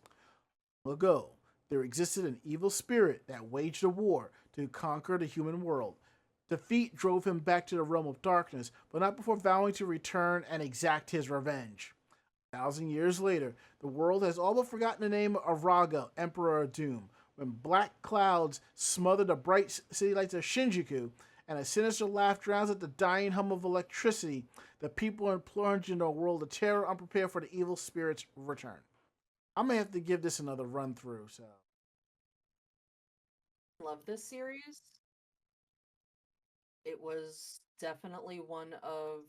long ago, there existed an evil spirit that waged a war to conquer the human world. Defeat drove him back to the realm of darkness, but not before vowing to return and exact his revenge. 1,000 years later, the world has all but forgotten the name of Raga, Emperor of Doom, when black clouds smother the bright city lights of Shinjuku, and a sinister laugh drowns out the dying hum of electricity. The people are plunged into a world of terror, unprepared for the evil spirit's return. I'm gonna have to give this another run through. So, Love this series. It was definitely one of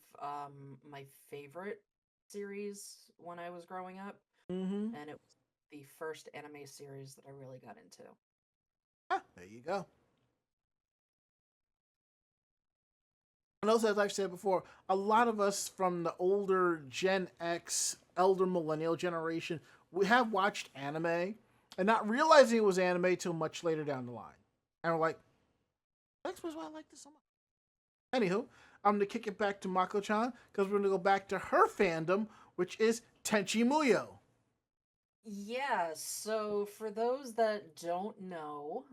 my favorite series when I was growing up, mm-hmm. and it was the first anime series that I really got into. There you go. And also, as I've said before, a lot of us from the older Gen X, elder millennial generation, we have watched anime and not realizing it was anime till much later down the line. And we're like, that's why I like this so much. Anywho, I'm going to kick it back to Mako-chan because we're going to go back to her fandom, which is Tenchi Muyo. Yeah, so for those that don't know,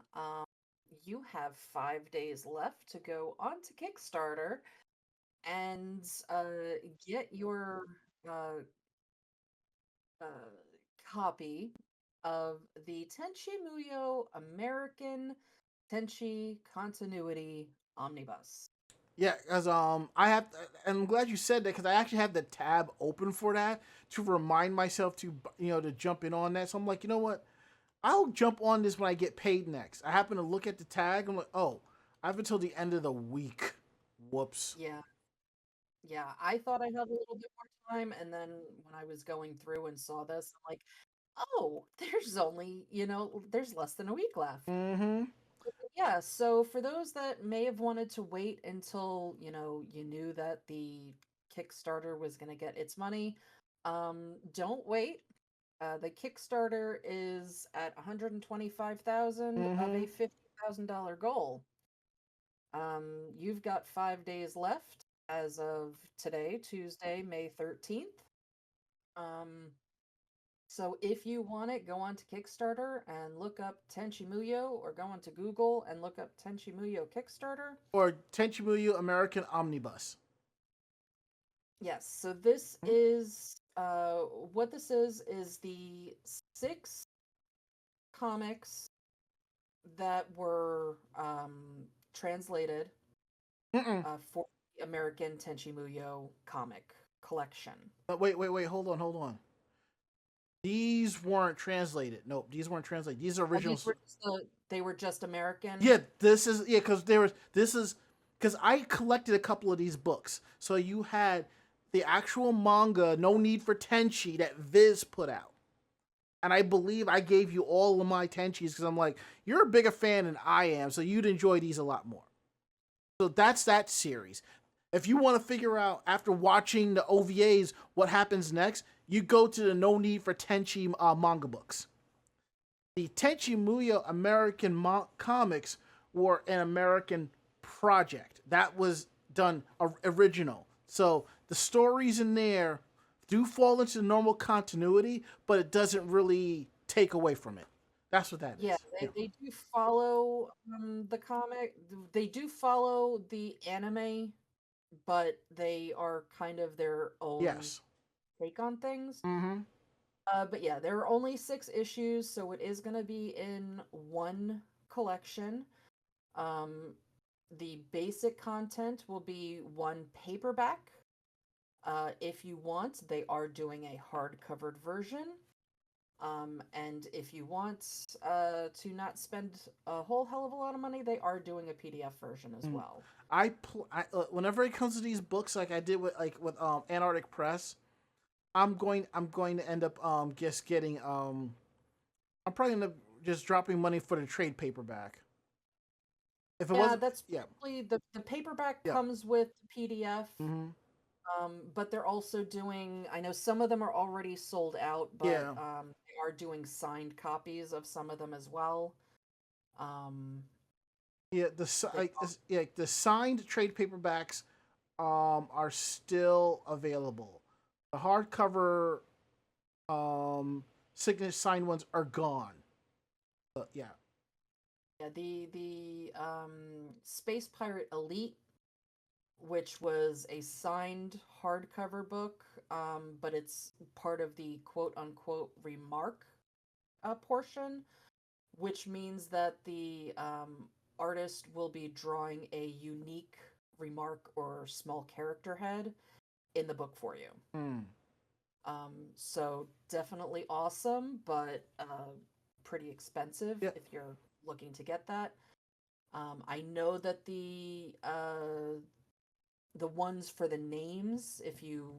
you have 5 days left to go onto Kickstarter and get your uh, uh, copy of the Tenchi Muyo American Tenchi Continuity Omnibus. Yeah, because I have, and I'm glad you said that because I actually have the tab open for that to remind myself to to jump in on that. So I'm like, you know what? I'll jump on this when I get paid next. I happen to look at the tag. I'm like, oh, I have until the end of the week. Whoops. Yeah. Yeah, I thought I had a little bit more time, and then when I was going through and saw this, I'm like, oh, there's only, there's less than a week left. Mm-hmm. Yeah, so for those that may have wanted to wait until, you knew that the Kickstarter was going to get its money, don't wait. The Kickstarter is at 125,000 of Mm-hmm. a $50,000 goal. You've got 5 days left as of today, Tuesday, May 13th. So if you want it, go on to Kickstarter and look up Tenchi Muyo, or go onto Google and look up Tenchi Muyo Kickstarter. Or Tenchi Muyo American Omnibus. Yes, so this is what this is the 6 comics that were translated for the American Tenchi Muyo comic collection. Wait, hold on. These weren't translated. Nope, these weren't translated. These are originals. They were just American? Yeah, because because I collected a couple of these books. So you had the actual manga, No Need for Tenchi, that Viz put out. And I believe I gave you all of my Tenchis because I'm like, you're a bigger fan than I am, so you'd enjoy these a lot more. So that's that series. If you want to figure out after watching the OVAs what happens next, you go to the No Need for Tenchi manga books. The Tenchi Muyo American comics were an American project that was done original. So the stories in there do fall into the normal continuity, but it doesn't really take away from it. That's what that Yeah, is. Yeah. they do follow the comic. They do follow the anime, but they are kind of their own Yes. take on things. Mm-hmm. But yeah, there are only 6 issues, so it is going to be in one collection. Um, the basic content will be one paperback. If you want, they are doing a hard-covered version. And if you want to not spend a whole hell of a lot of money, they are doing a PDF version as Mm. well. Whenever it comes to these books, like I did with Antarctic Press, I'm going to end up just getting I'm probably gonna just dropping money for the trade paperback. If it Yeah, wasn't, that's yeah, probably the paperback yeah, comes with PDF. mm-hmm, But they're also doing, I know some of them are already sold out, but yeah, they are doing signed copies of some of them as well. Um, yeah. they, Yeah, the signed trade paperbacks are still available. The hardcover signature signed ones are gone. But yeah. yeah, the Space Pirate Elite, which was a signed hardcover book, but it's part of the quote unquote remark portion, which means that the artist will be drawing a unique remark or small character head in the book for you. Mm. So definitely awesome, but pretty expensive Yeah. if you're looking to get that. I know that the ones for the names, if you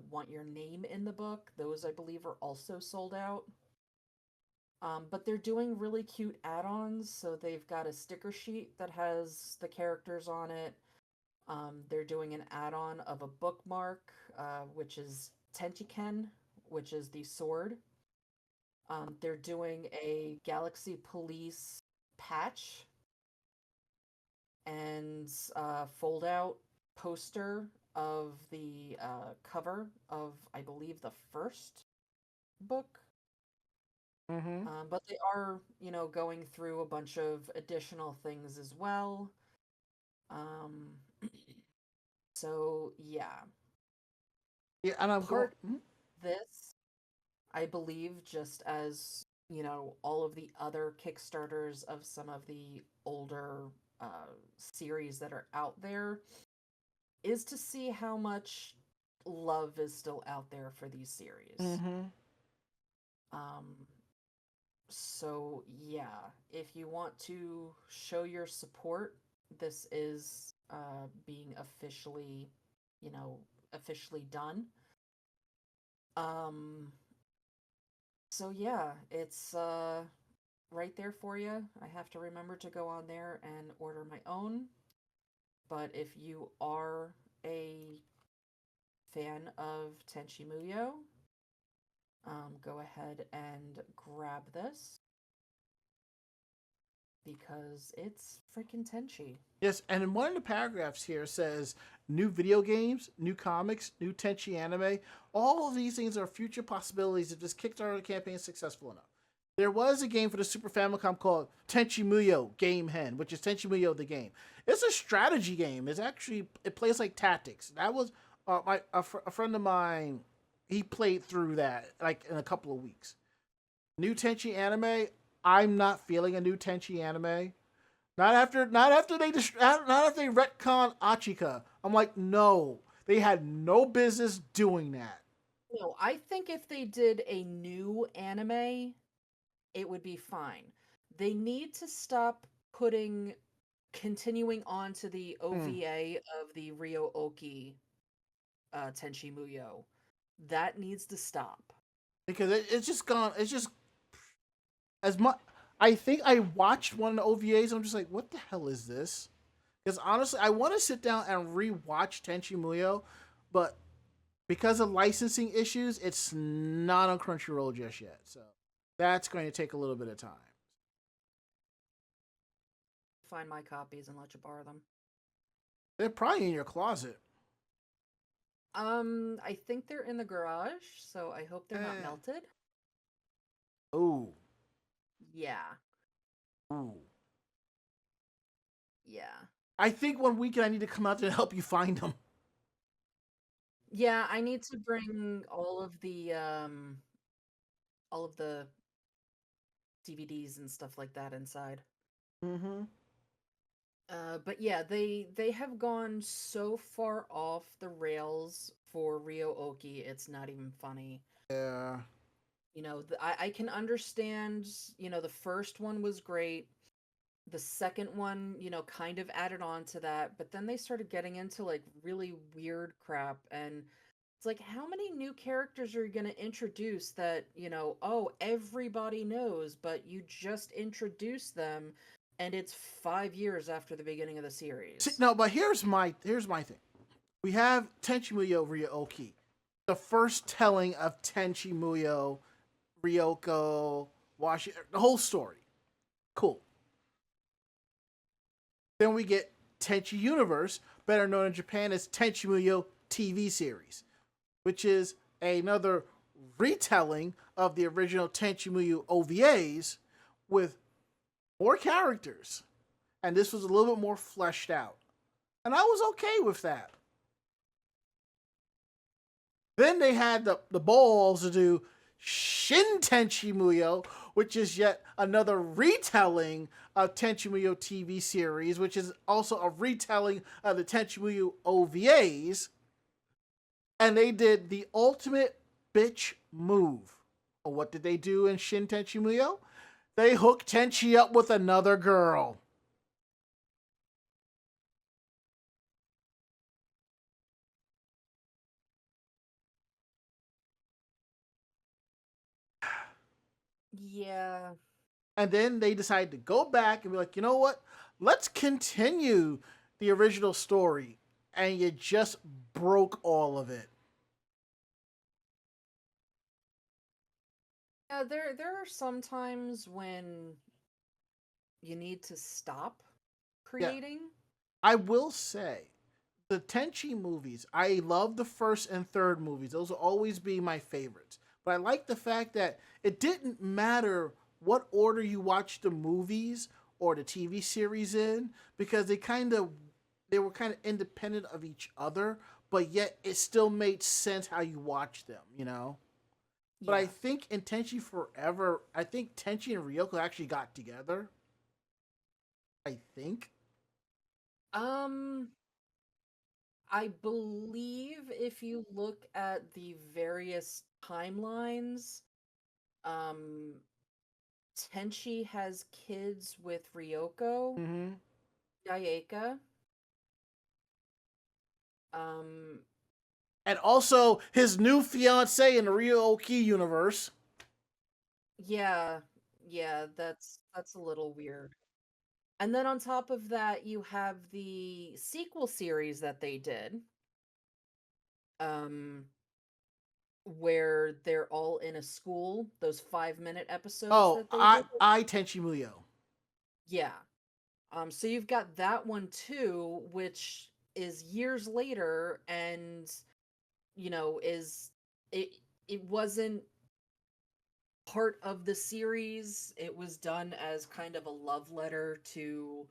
want your name in the book, those I believe are also sold out. But they're doing really cute add-ons, so they've got a sticker sheet that has the characters on it. They're doing an add-on of a bookmark, which is Tenchiken, which is the sword. They're doing a Galaxy Police patch and fold-out poster of the cover of, I believe, the first book. Mm-hmm. But they are, going through a bunch of additional things as well. Um, so yeah, Yeah, and I'm going. part this, I believe, just as all of the other Kickstarters of some of the older series that are out there, is to see how much love is still out there for these series. Mm-hmm. Um, so yeah, if you want to show your support, this is being officially, officially done. Um, so yeah, it's right there for you. I have to remember to go on there and order my own. But if you are a fan of Tenchi Muyo, go ahead and grab this because it's freaking Tenchi. Yes, and in one of the paragraphs here says new video games, new comics, new Tenchi anime. All of these things are future possibilities if this Kickstarter campaign is successful enough. There was a game for the Super Famicom called Tenchi Muyo Game Hen, which is Tenchi Muyo the game. It's a strategy game. It plays like tactics. That was a friend of mine. He played through that like in a couple of weeks. New Tenchi anime. I'm not feeling a new Tenchi anime. Not after they retcon Achika. I'm like, no, they had no business doing that. No, I think if they did a new anime, it would be fine. They need to stop continuing on to the Mm. OVA of the Ryo Oki Tenchi Muyo. That needs to stop. because it's just gone. It's just as much. I think I watched one of the OVAs. I'm just like, what the hell is this? Because honestly, I want to sit down and rewatch Tenchi Muyo, but because of licensing issues, it's not on Crunchyroll just yet. So that's going to take a little bit of time. Find my copies and let you borrow them. They're probably in your closet. I think they're in the garage, so I hope they're not melted. Ooh. Yeah. Ooh. Yeah. I think one weekend I need to come out there and help you find them. Yeah, I need to bring all of the DVDs and stuff like that inside. Mm-hmm. But yeah, they have gone so far off the rails for Ryo Oki, it's not even funny. Yeah. You know, I can understand, you know, the first one was great. The second one, you know, kind of added on to that, but then they started getting into like really weird crap, and it's like, how many new characters are you going to introduce that, you know, oh, everybody knows, but you just introduced them and it's 5 years after the beginning of the series. No, but here's my thing. We have Tenchi Muyo Ryoki, the first telling of Tenchi Muyo, Ryoko, Washi, the whole story. Cool. Then we get Tenchi Universe, better known in Japan as Tenchi Muyo TV series, which is another retelling of the original Tenchi Muyo OVAs with more characters. And this was a little bit more fleshed out. And I was okay with that. Then they had the balls to do Shin Tenchi Muyo, which is yet another retelling of Tenchi Muyo TV series, which is also a retelling of the Tenchi Muyo OVAs. And they did the ultimate bitch move. What did they do in Shin Tenchi Muyo? They hooked Tenchi up with another girl. Yeah. And then they decided to go back and be like, you know what? Let's continue the original story. And you just broke all of it. Yeah, there are some times when you need to stop Yeah. creating. I will say, the Tenchi movies, I love the first and third movies. Those will always be my favorites. But I like the fact that it didn't matter what order you watch the movies or the TV series in, because they were kind of independent of each other, but yet it still made sense how you watch them, you know? But I Yeah. think in Tenchi Forever, I think Tenchi and Ryoko actually got together. I think. Um, I believe if you look at the various timelines, um, Tenchi has kids with Ryoko, Mm-hmm. Yaeka. Um, And also his new fiance in the Ryo-Oki universe. yeah, yeah, that's a little weird. And then on top of that, you have the sequel series that they did, um, where they're all in a school, those 5-minute episodes Oh, that they did. I Tenchi Muyo. Yeah. So you've got that one too, which is years later, and you know, is it it wasn't part of the series. It was done as kind of a love letter to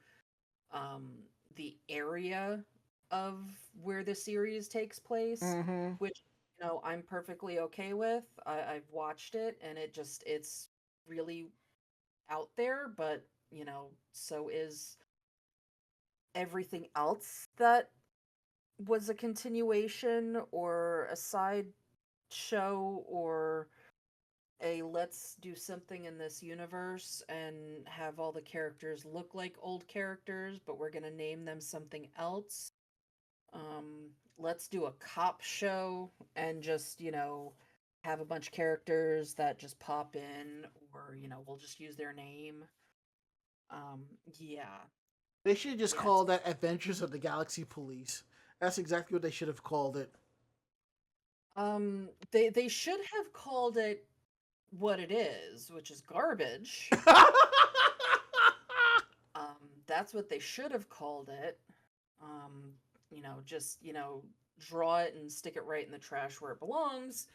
um the area of where the series takes place, Mm-hmm. which, you know, I'm perfectly okay with. I've watched it and it's really out there, but you know, so is everything else that was a continuation or a side show or a let's do something in this universe and have all the characters look like old characters, but we're going to name them something else. Let's do a cop show and just, you know, have a bunch of characters that just pop in, or we'll just use their name. Yeah, They should just yeah. call that Adventures of the Galaxy Police. That's exactly what they should have called it. They should have called it what it is, which is garbage. That's what they should have called it. Just draw it and stick it right in the trash where it belongs.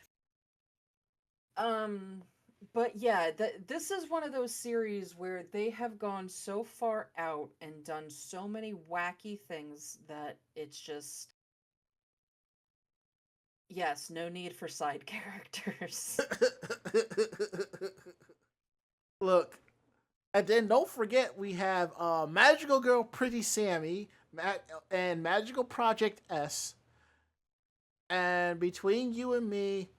But yeah, this is one of those series where they have gone so far out and done so many wacky things that it's just, yes, no need for side characters. Look, and then don't forget we have Magical Girl Pretty Sammy and Magical Project S. And between you and me,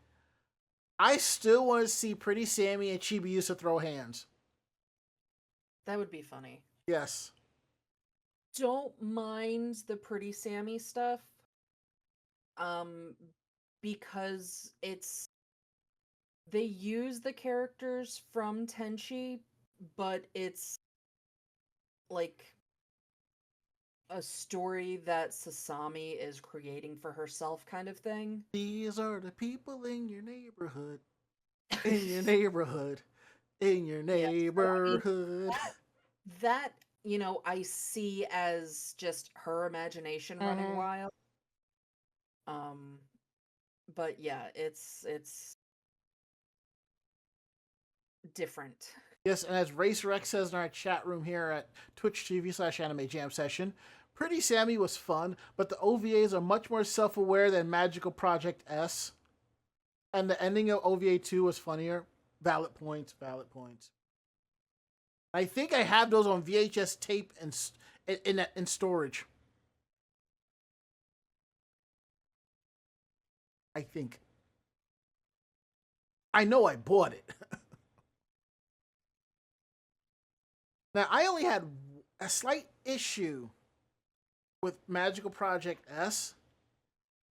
I still want to see Pretty Sammy and Chibiusa throw hands. That would be funny. Yes. Don't mind the Pretty Sammy stuff. Because they use the characters from Tenchi, but it's like a story that Sasami is creating for herself, kind of thing. These are the people in your neighborhood. In your neighborhood. In your neighborhood. Yeah, so, that I see as just her imagination running wild. But yeah, it's different. Yes, and as RacerX says in our chat room here at Twitch TV/Anime Jam Session, Pretty Sammy was fun, but the OVAs are much more self-aware than Magical Project S. And the ending of OVA 2 was funnier. Valid points, valid points. I think I have those on VHS tape and in storage. I think. I know I bought it. Now, I only had a slight issue with Magical Project S,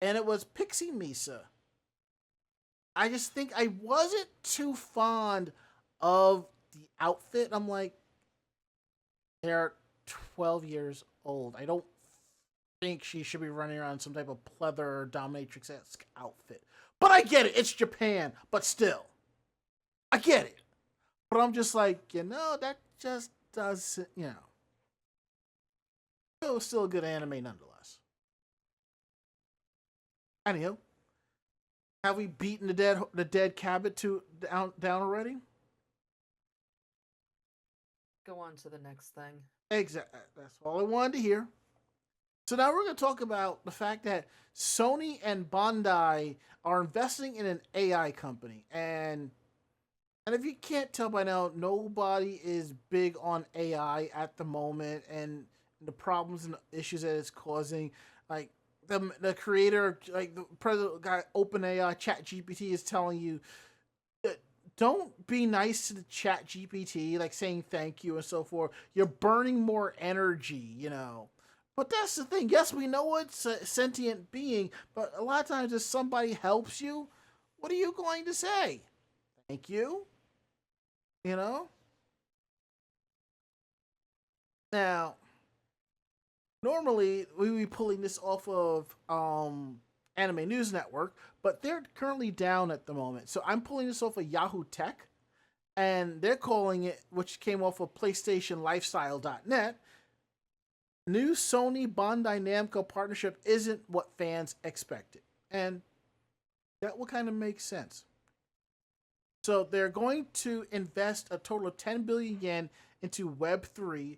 and it was Pixie Misa. I just think I wasn't too fond of the outfit. I'm like, they're 12 years old. I don't think she should be running around some type of pleather dominatrix-esque outfit. But I get it. It's Japan. But still, I get it. But I'm just like, that just doesn't, It was still a good anime nonetheless. Anyhow, have we beaten the dead Cabot down already? Go on to the next thing. Exactly. That's all I wanted to hear. So now we're going to talk about the fact that Sony and Bandai are investing in an AI company. And if you can't tell by now, nobody is big on AI at the moment and the problems and issues that it's causing. Like the creator, like the president guy, OpenAI, ChatGPT is telling you, don't be nice to the ChatGPT, like saying thank you and so forth. You're burning more energy, But that's the thing. Yes, we know it's a sentient being, but a lot of times if somebody helps you, what are you going to say? Thank you? Now, normally we would be pulling this off of Anime News Network, but they're currently down at the moment. So I'm pulling this off of Yahoo Tech, and they're calling it, which came off of PlayStationLifestyle.net, new Sony Bandai Namco partnership isn't what fans expected. And that will kind of make sense. So they're going to invest a total of 10 billion yen into Web3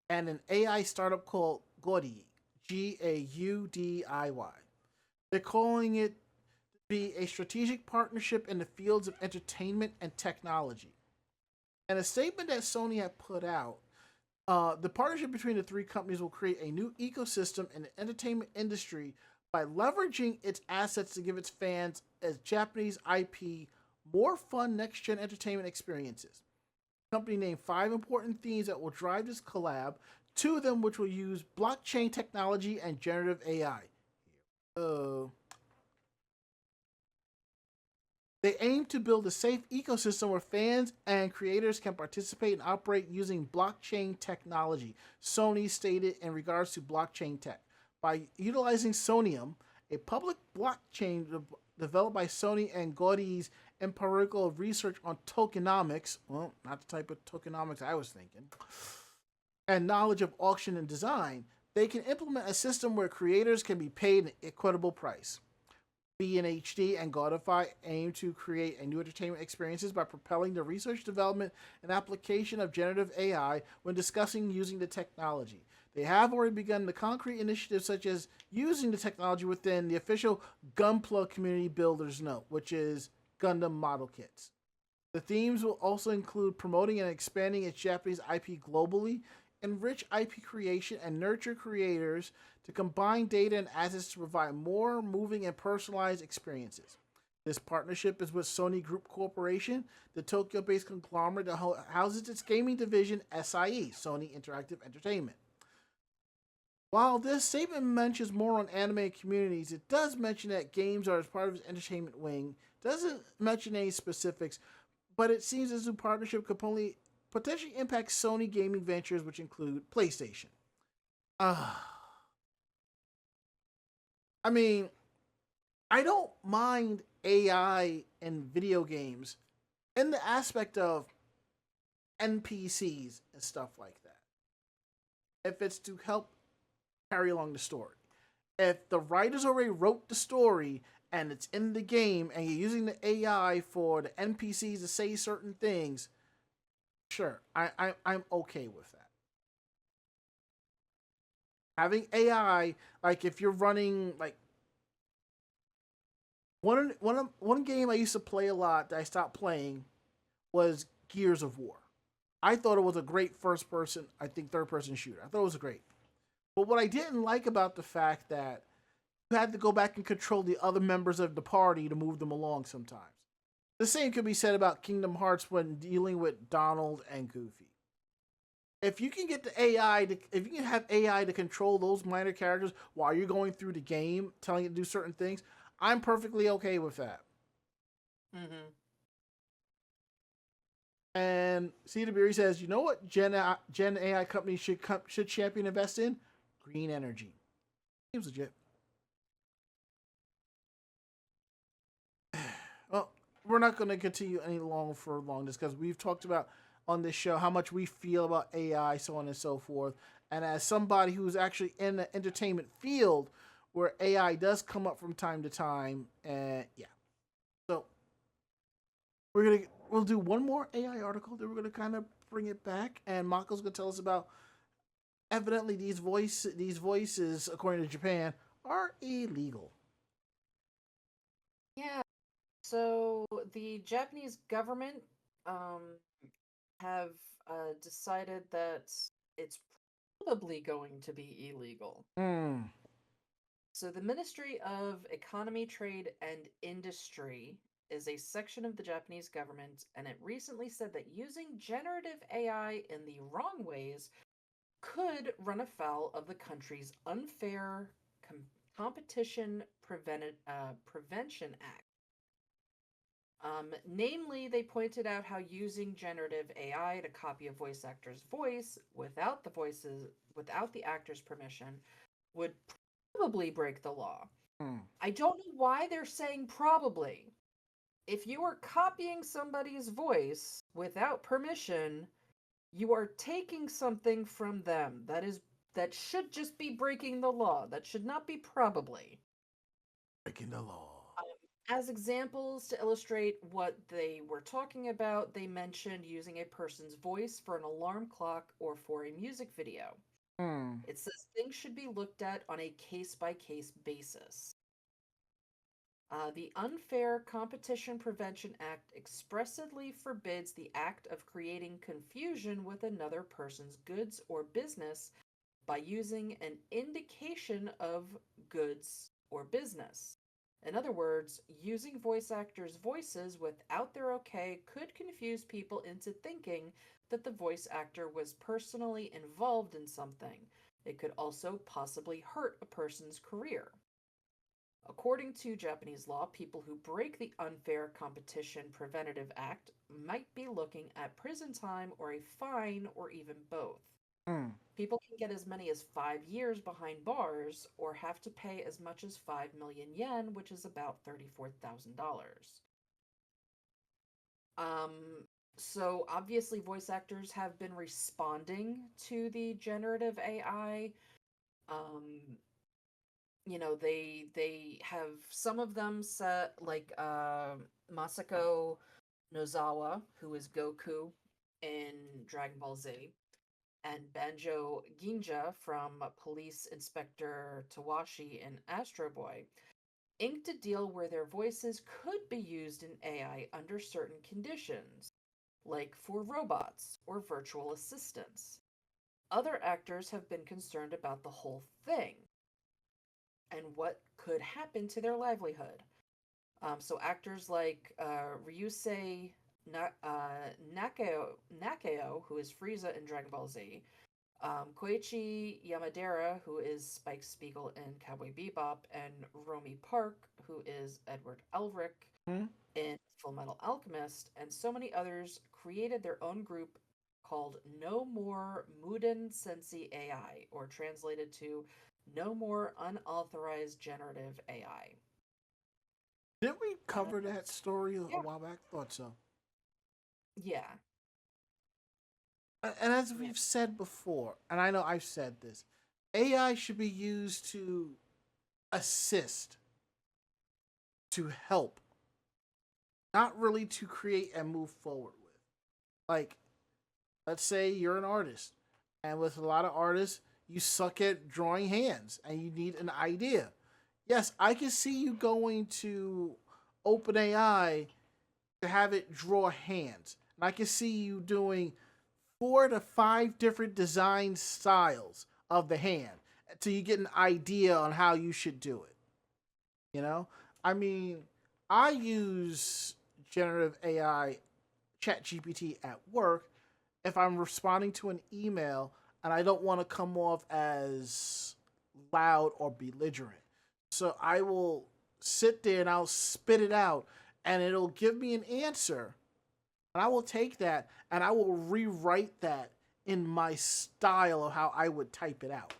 and an AI startup called Gaudi, Gaudiy. They're calling it to be a strategic partnership in the fields of entertainment and technology. And a statement that Sony had put out, the partnership between the three companies will create a new ecosystem in the entertainment industry by leveraging its assets to give its fans as Japanese IP more fun next-gen entertainment experiences. The company named 5 important themes that will drive this collab, 2 of them which will use blockchain technology and generative AI. They aim to build a safe ecosystem where fans and creators can participate and operate using blockchain technology, Sony stated in regards to blockchain tech. By utilizing Sonium, a public blockchain developed by Sony and Gaudi's empirical research on tokenomics, well, not the type of tokenomics I was thinking, and knowledge of auction and design, they can implement a system where creators can be paid an equitable price. B&HD and Godify aim to create a new entertainment experiences by propelling the research, development, and application of generative AI when discussing using the technology. They have already begun the concrete initiatives such as using the technology within the official Gunpla Community Builders Note, which is Gundam model kits. The themes will also include promoting and expanding its Japanese IP globally, enrich IP creation, and nurture creators to combine data and assets to provide more moving and personalized experiences. This partnership is with Sony Group Corporation, the Tokyo-based conglomerate that houses its gaming division SIE, Sony Interactive Entertainment. While this statement mentions more on anime communities, it does mention that games are as part of its entertainment wing. It doesn't mention any specifics, but it seems as the partnership could potentially impact Sony gaming ventures, which include PlayStation. I mean, I don't mind AI in video games in the aspect of NPCs and stuff like that. If it's to help carry along the story. If the writers already wrote the story and it's in the game and you're using the AI for the NPCs to say certain things, sure, I'm okay with that. Having AI, like if you're running like one game I used to play a lot that I stopped playing was Gears of War. I thought it was a great first person, I think third person shooter. I thought it was great. But what I didn't like about the fact that you had to go back and control the other members of the party to move them along sometimes. The same could be said about Kingdom Hearts when dealing with Donald and Goofy. If you can get the if you can have AI to control those minor characters while you're going through the game, telling it to do certain things, I'm perfectly okay with that. Mm-hmm. And Cedar says, you know what Gen AI companies should champion invest in? Green energy. Seems legit. Well, we're not going to continue any for long just because we've talked about on this show how much we feel about AI, so on and so forth. And as somebody who's actually in the entertainment field where AI does come up from time to time, and yeah. So we'll do one more AI article, then we're gonna kind of bring it back, and Mako's gonna tell us about evidently these voices, according to Japan, are illegal. Yeah. So the Japanese government have decided that it's probably going to be illegal. Hmm. So the Ministry of Economy, Trade, and Industry is a section of the Japanese government, and it recently said that using generative AI in the wrong ways could run afoul of the country's Unfair Competition Prevention Act. Namely, they pointed out how using generative AI to copy a voice actor's voice without the actor's permission would probably break the law. I don't know why they're saying probably. If you are copying somebody's voice without permission, you are taking something from them. That should just be breaking the law. That should not be probably. Breaking the law. As examples to illustrate what they were talking about, they mentioned using a person's voice for an alarm clock or for a music video. It says things should be looked at on a case-by-case basis. The Unfair Competition Prevention Act expressly forbids the act of creating confusion with another person's goods or business by using an indication of goods or business. In other words, using voice actors' voices without their okay could confuse people into thinking that the voice actor was personally involved in something. It could also possibly hurt a person's career. According to Japanese law, people who break the Unfair Competition Preventative Act might be looking at prison time or a fine or even both. Mm. People can get as many as 5 years behind bars or have to pay as much as 5 million yen, which is about $34,000. Um, so obviously voice actors have been responding to the generative AI. Um, they have some of them set like Masako Nozawa, who is Goku in Dragon Ball Z, and Banjo Ginja from Police Inspector Tawashi in Astro Boy, inked a deal where their voices could be used in AI under certain conditions, like for robots or virtual assistants. Other actors have been concerned about the whole thing and what could happen to their livelihood. So actors like Ryusei Nakao, who is Frieza in Dragon Ball Z, Koichi Yamadera, who is Spike Spiegel in Cowboy Bebop, and Romy Park, who is Edward Elric Mm. in Full Metal Alchemist, and so many others created their own group called No More Muden Sensi AI, or translated to No More Unauthorized Generative AI. Didn't we Uh, cover that story a yeah, while back? Thought so. yeah, And as yeah, we've said before, and I know I've said this, AI should be used to assist, to help, not really to create and move forward with. Like, let's say you're an artist, and with a lot of artists, you suck at drawing hands and you need an idea. Yes, I can see you going to OpenAI to have it draw hands. And I can see you doing 4 to 5 different design styles of the hand until you get an idea on how you should do it. You know? I mean, I use generative AI, ChatGPT at work if I'm responding to an email and I don't want to come off as loud or belligerent. So I will sit there and I'll spit it out and it'll give me an answer. And I will take that and I will rewrite that in my style of how I would type it out.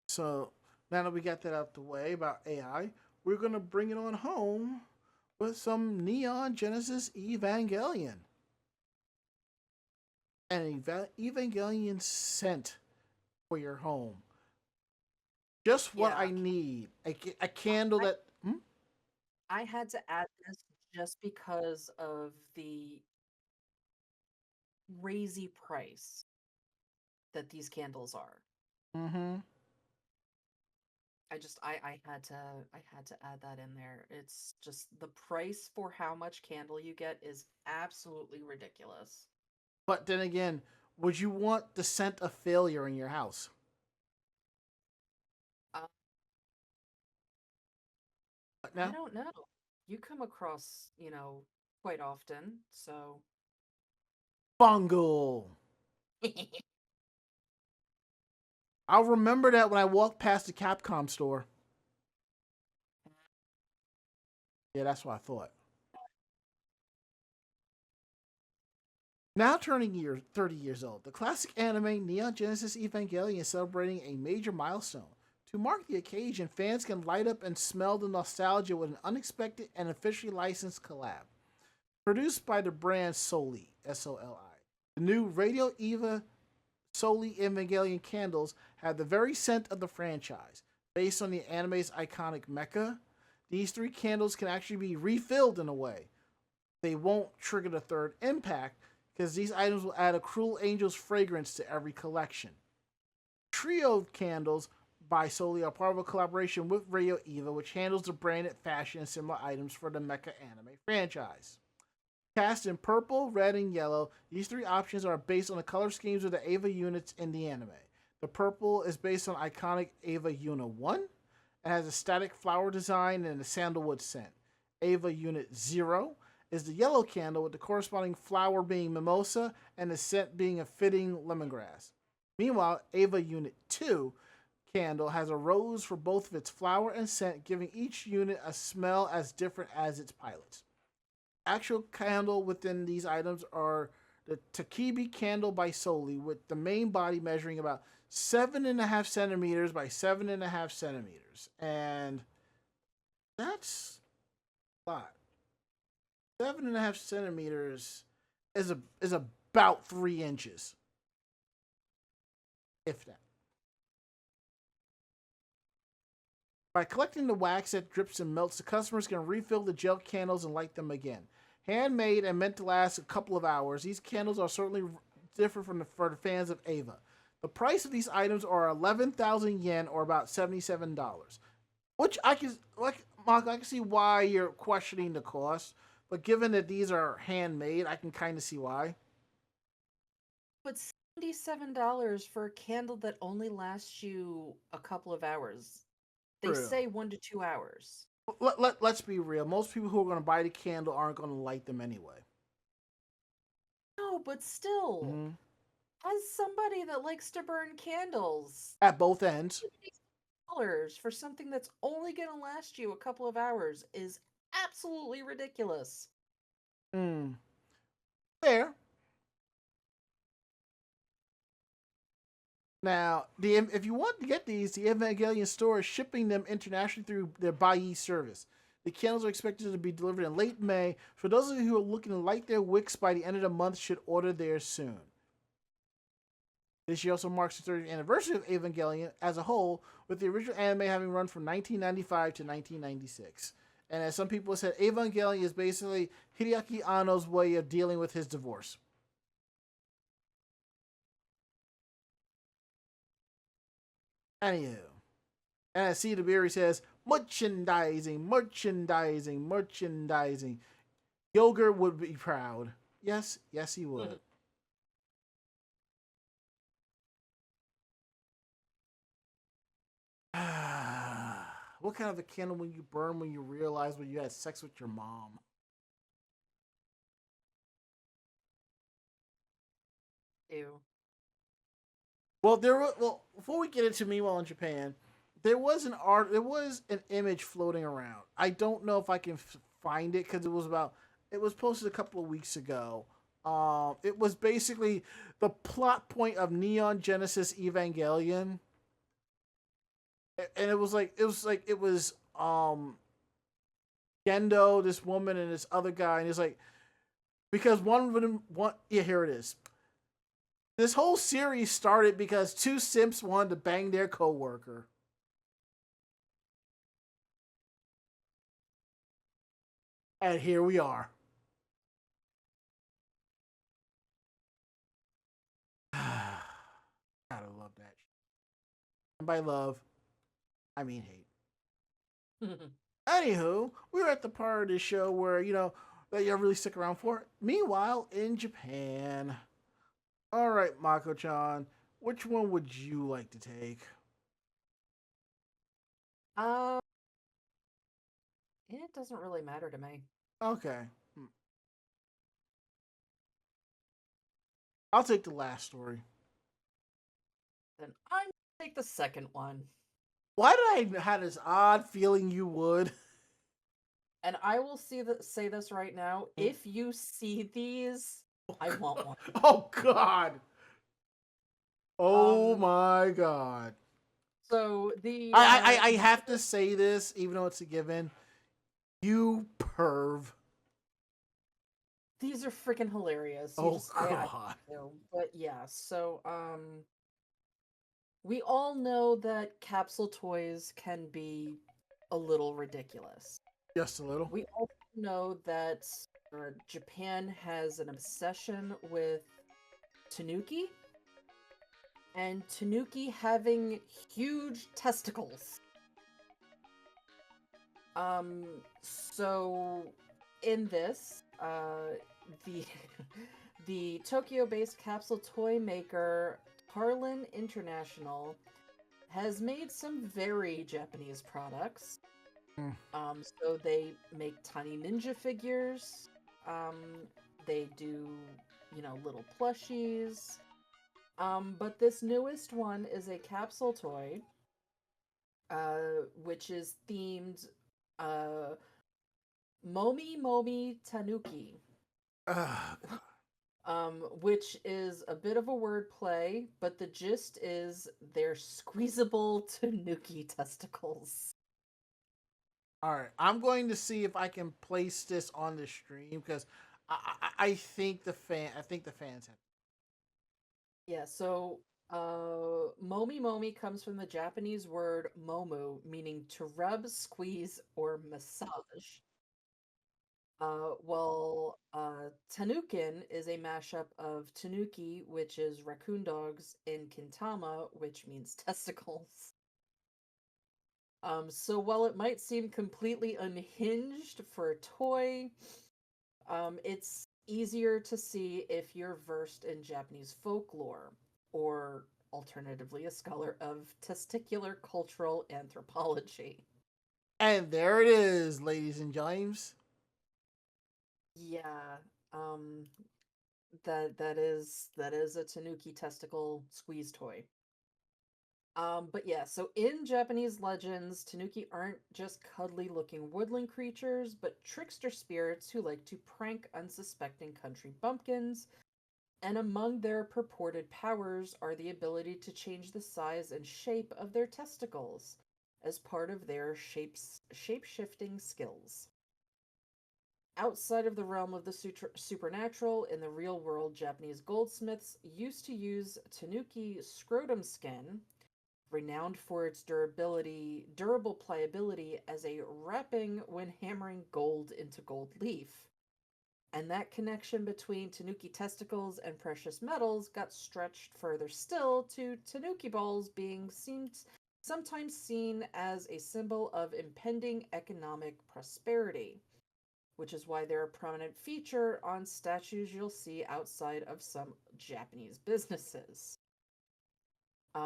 So now that we got that out the way about AI, we're gonna bring it on home with some Neon Genesis Evangelion. And Evangelion scent for your home. Just what yeah. I need. A candle I, that. Hmm? I had to add this just because of the crazy price that these candles are. Mm-hmm. I had to add that in there. It's just the price for how much candle you get is absolutely ridiculous. But then again, would you want the scent of failure in your house? Uh, What I now? don't know. You come across, quite often, so Bungle. I'll remember that when I walk past the Capcom store. Yeah, that's what I thought. Now turning 30 years old, the classic anime Neon Genesis Evangelion is celebrating a major milestone. To mark the occasion, fans can light up and smell the nostalgia with an unexpected and officially licensed collab. Produced by the brand Soli, Soli. The new Radio Eva Soli Evangelion candles have the very scent of the franchise. Based on the anime's iconic mecha, these 3 candles can actually be refilled in a way. They won't trigger the third impact because these items will add a Cruel Angel's fragrance to every collection. Trio candles by Soli are part of a collaboration with Radio Eva, which handles the branded fashion and similar items for the mecha anime franchise. Cast in purple, red, and yellow, these 3 options are based on the color schemes of the Ava units in the anime. The purple is based on iconic Ava Unit 1 and has a static flower design and a sandalwood scent. Ava Unit 0 is the yellow candle with the corresponding flower being mimosa and the scent being a fitting lemongrass. Meanwhile, Ava Unit 2 candle has a rose for both of its flower and scent, giving each unit a smell as different as its pilots. Actual candle within these items are the Takibi candle by Soli, with the main body measuring about 7.5 centimeters by 7.5 centimeters. And that's a lot. 7.5 centimeters is about 3 inches. If that. By collecting the wax that drips and melts, the customers can refill the gel candles and light them again. Handmade and meant to last a couple of hours, these candles are certainly different for the fans of Ava. The price of these items are 11,000 yen, or about $77. Which I can, like, Mark, I can see why you're questioning the cost, but given that these are handmade, I can kind of see why. But $77 for a candle that only lasts you a couple of hours. They True. say 1 to 2 hours. Let's be real. Most people who are going to buy the candle aren't going to light them anyway. No, but still, as somebody that likes to burn candles, At both ends. $60 for something that's only going to last you a couple of hours is absolutely ridiculous. Fair. Now, if you want to get these, the Evangelion store is shipping them internationally through their BANDAI service. The candles are expected to be delivered in late May. For those of you who are looking to light their wicks by the end of the month, should order theirs soon. This year also marks the 30th anniversary of Evangelion as a whole, with the original anime having run from 1995 to 1996. And as some people have said, Evangelion is basically Hideaki Anno's way of dealing with his divorce. Anywho, and I see the Beery says, merchandising. Yogurt would be proud. Yes, he would. What kind of a candle will you burn when you realize when you had sex with your mom? Ew. Well, before we get into Meanwhile in Japan, there was an image floating around. I don't know if I can find it because it was posted a couple of weeks ago. It was basically the plot point of Neon Genesis Evangelion. And it was Gendo, this woman, and this other guy, and it's like, because here it is. This whole series started because two simps wanted to bang their coworker. And here we are. Gotta love that. And by love, I mean hate. Anywho, we're at the part of the show where, that you really stick around for. Meanwhile, in Japan. All right, Mako-chan, which one would you like to take? It doesn't really matter to me. Okay. I'll take the last story. Then I'm gonna take the second one. Why did I have this odd feeling you would? And I will say this right now. If you see these, I want one. Oh, God. Oh, my God. So I have to say this, even though it's a given. You perv. These are freaking hilarious. Oh, God. But yeah, so we all know that capsule toys can be a little ridiculous. Just a little. We also know that Japan has an obsession with tanuki, and tanuki having huge testicles. So in this, the Tokyo-based capsule toy maker Harlan International has made some very Japanese products. So they make tiny ninja figures, They do, little plushies. But this newest one is a capsule toy, which is themed uh, Momi Momi Tanuki, Ugh. which is a bit of a word play, but the gist is they're squeezable tanuki testicles. All right, I'm going to see if I can place this on the stream because I think I think the fans have. Yeah, so momi momi comes from the Japanese word momu, meaning to rub, squeeze, or massage. Tanukin is a mashup of tanuki, which is raccoon dogs, and kintama, which means testicles. So while it might seem completely unhinged for a toy, it's easier to see if you're versed in Japanese folklore, or alternatively, a scholar of testicular cultural anthropology. And there it is, ladies and gents. Yeah, um, that is a tanuki testicle squeeze toy. But yeah, so in Japanese legends, tanuki aren't just cuddly looking woodland creatures, but trickster spirits who like to prank unsuspecting country bumpkins. And among their purported powers are the ability to change the size and shape of their testicles as part of their shape-shifting skills. Outside of the realm of the supernatural, in the real world, Japanese goldsmiths used to use tanuki scrotum skin, renowned for its durable pliability, as a wrapping when hammering gold into gold leaf. And that connection between tanuki testicles and precious metals got stretched further still to tanuki balls being sometimes seen as a symbol of impending economic prosperity, which is why they're a prominent feature on statues you'll see outside of some Japanese businesses.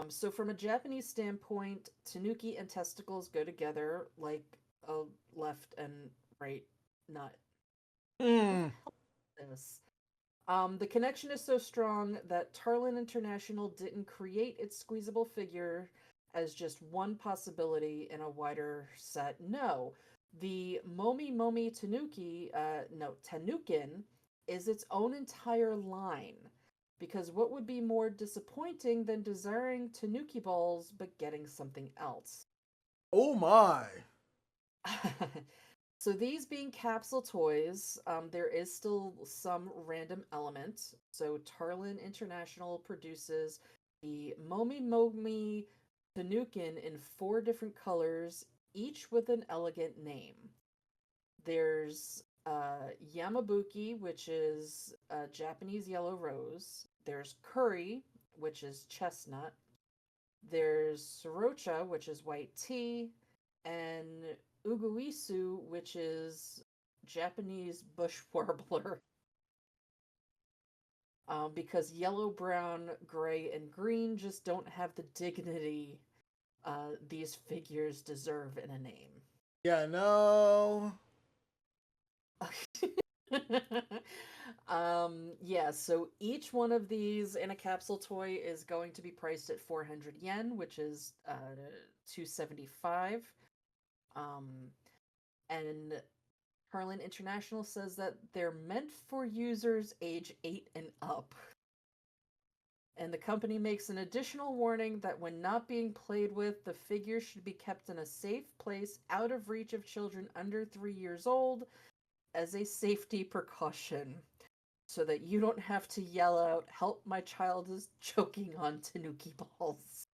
So, from a Japanese standpoint, tanuki and testicles go together like a left and right nut. What Hmm. the hell is this? The connection is so strong that Tarlin International didn't create its squeezable figure as just one possibility in a wider set. No, the Momi Momi Tanuki, no, Tanukin, is its own entire line. Because what would be more disappointing than desiring Tanuki balls but getting something else? Oh my. So these being capsule toys, there is still some random element. So Tarlin International produces the Momi Momi Tanukin in 4 different colors, each with an elegant name. There's Yamabuki, which is Japanese yellow rose. There's Curry, which is chestnut. There's Sriracha, which is white tea, and Uguisu, which is Japanese bush warbler. Because yellow, brown, gray, and green just don't have the dignity these figures deserve in a name. Yeah, no. Yeah, so each one of these in a capsule toy is going to be priced at 400 yen, which is 275. Um, and Harlan International says that they're meant for users age 8 and up. And the company makes an additional warning that when not being played with, the figure should be kept in a safe place out of reach of children under 3 years old as a safety precaution, so that you don't have to yell out, "Help, my child is choking on tanuki balls."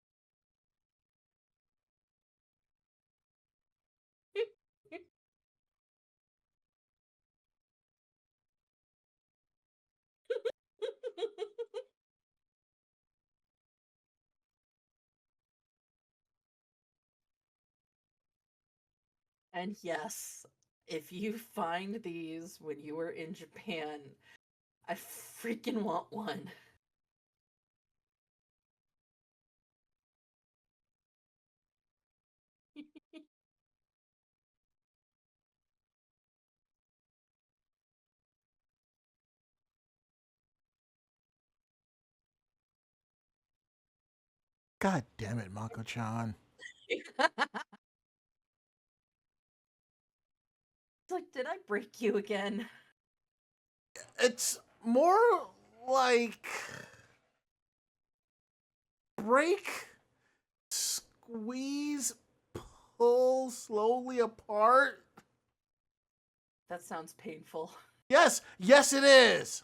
And yes, if you find these when you are in Japan, I freaking want one. God damn it, Mako-chan. It's like, did I break you again? It's more like break, squeeze, pull slowly apart. That sounds painful. Yes, yes, it is.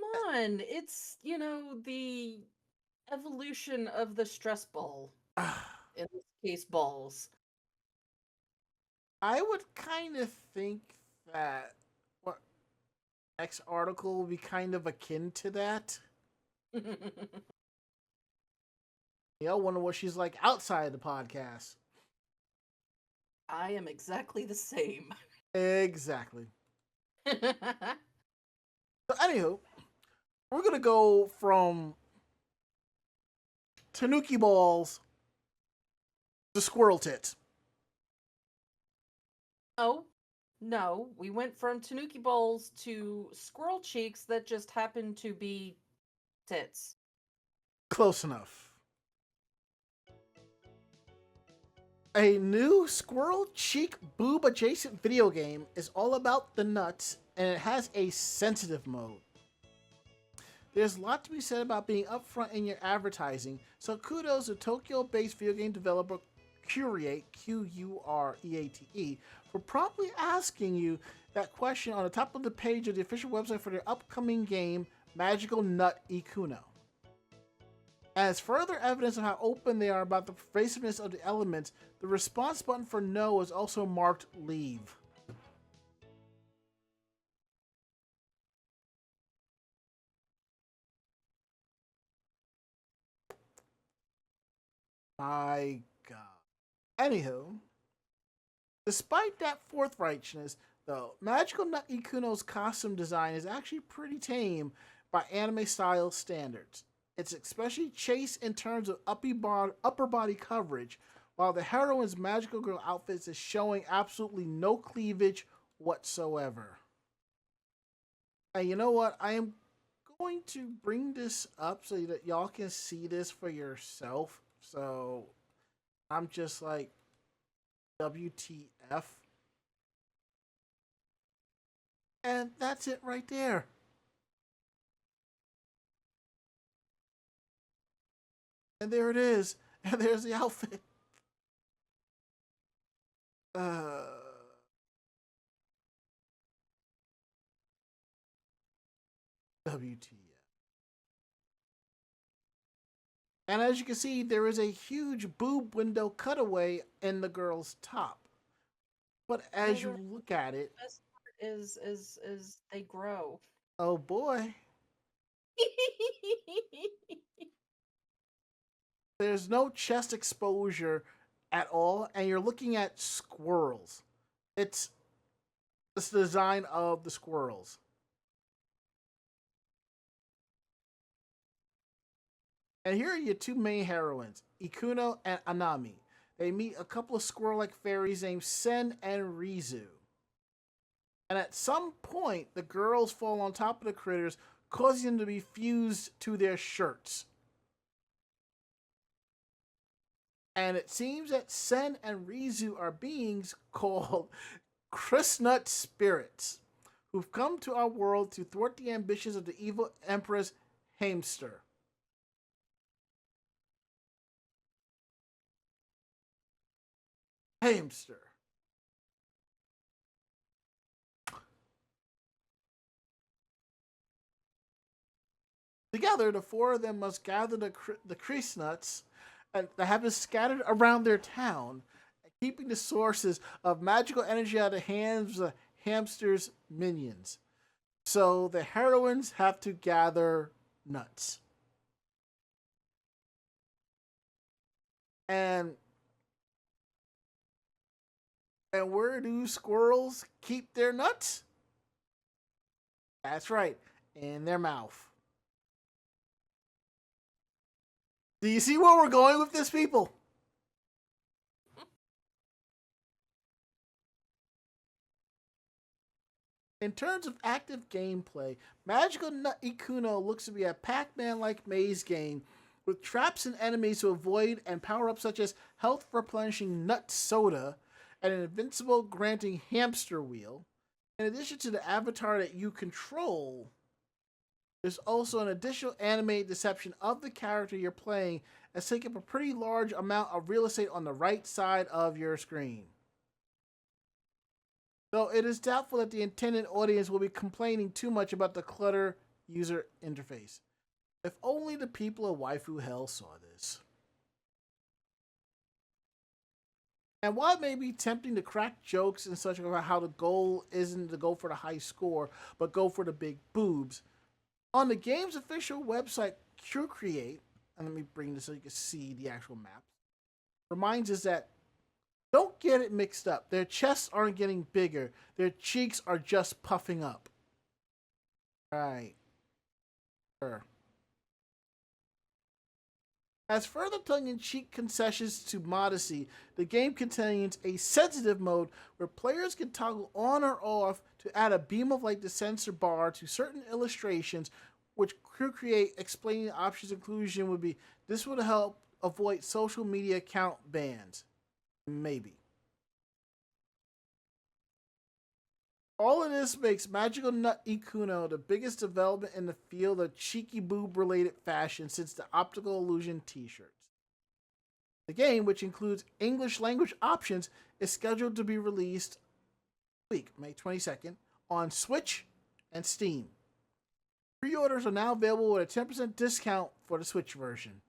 Come on, it's, the evolution of the stress ball. In this case, balls. I would kind of think that what next article will be kind of akin to that. I wonder what she's like outside the podcast. I am exactly the same. Exactly. So, anywho, we're gonna go from tanuki balls to squirrel tits. Oh, no, we went from tanuki balls to squirrel cheeks that just happened to be tits. Close enough. A new squirrel cheek boob adjacent video game is all about the nuts, and it has a sensitive mode. There's a lot to be said about being upfront in your advertising, so kudos to Tokyo-based video game developer Qreate, Qureate, for promptly asking you that question on the top of the page of the official website for their upcoming game, Magical Nut Ikuno. As further evidence of how open they are about the pervasiveness of the elements, the response button for no is also marked leave. My God. Anywho, despite that forthrightness, though, Magical Nut Ikuno's costume design is actually pretty tame by anime style standards. It's especially chaste in terms of upper body coverage, while the heroine's magical girl outfit is showing absolutely no cleavage whatsoever. And you know what? I am going to bring this up so that y'all can see this for yourself. So I'm just like, WTF? And that's it right there. And there it is. And there's the outfit. Uh, WTF. And as you can see, there is a huge boob window cutaway in the girl's top. But as you look at it, The best part is they grow. oh boy, there's no chest exposure at all, and you're looking at squirrels. It's the design of the squirrels. And here are your two main heroines, Ikuno and Anami. They meet a couple of squirrel-like fairies named Sen and Rizu. And at some point, the girls fall on top of the critters, causing them to be fused to their shirts. And it seems that Sen and Rizu are beings called Christnut spirits, who've come to our world to thwart the ambitions of the evil Empress Hamster. Hamster. Together, the four of them must gather the crease nuts and that have been scattered around their town, keeping the sources of magical energy out of the hands of the hamster's minions. So the heroines have to gather nuts. And where do squirrels keep their nuts? That's right, in their mouth. Do you see where we're going with this, people? In terms of active gameplay, Magical Nut Ikuno looks to be a Pac-Man-like maze game with traps and enemies to avoid and power-ups such as health replenishing nut soda and an invincible granting hamster wheel. In addition to the avatar that you control, there's also an additional animated deception of the character you're playing as taking up a pretty large amount of real estate on the right side of your screen. Though it is doubtful that the intended audience will be complaining too much about the clutter user interface. If only the people of Waifu Hell saw this. And while it may be tempting to crack jokes and such about how the goal isn't to go for the high score, but go for the big boobs, on the game's official website, Create, and let me bring this so you can see the actual map, reminds us that don't get it mixed up. Their chests aren't getting bigger. Their cheeks are just puffing up. Right. Sure. As further tongue-in-cheek concessions to modesty, the game contains a sensitive mode where players can toggle on or off to add a beam of light to censor bar to certain illustrations, which Create explaining the options inclusion would be, this would help avoid social media account bans. Maybe. All of this makes Magical Nut Ikuno the biggest development in the field of cheeky boob-related fashion since the optical illusion t-shirts. The game, which includes English language options, is scheduled to be released week, May 22nd, on Switch and Steam. Pre-orders are now available with a 10% discount for the Switch version.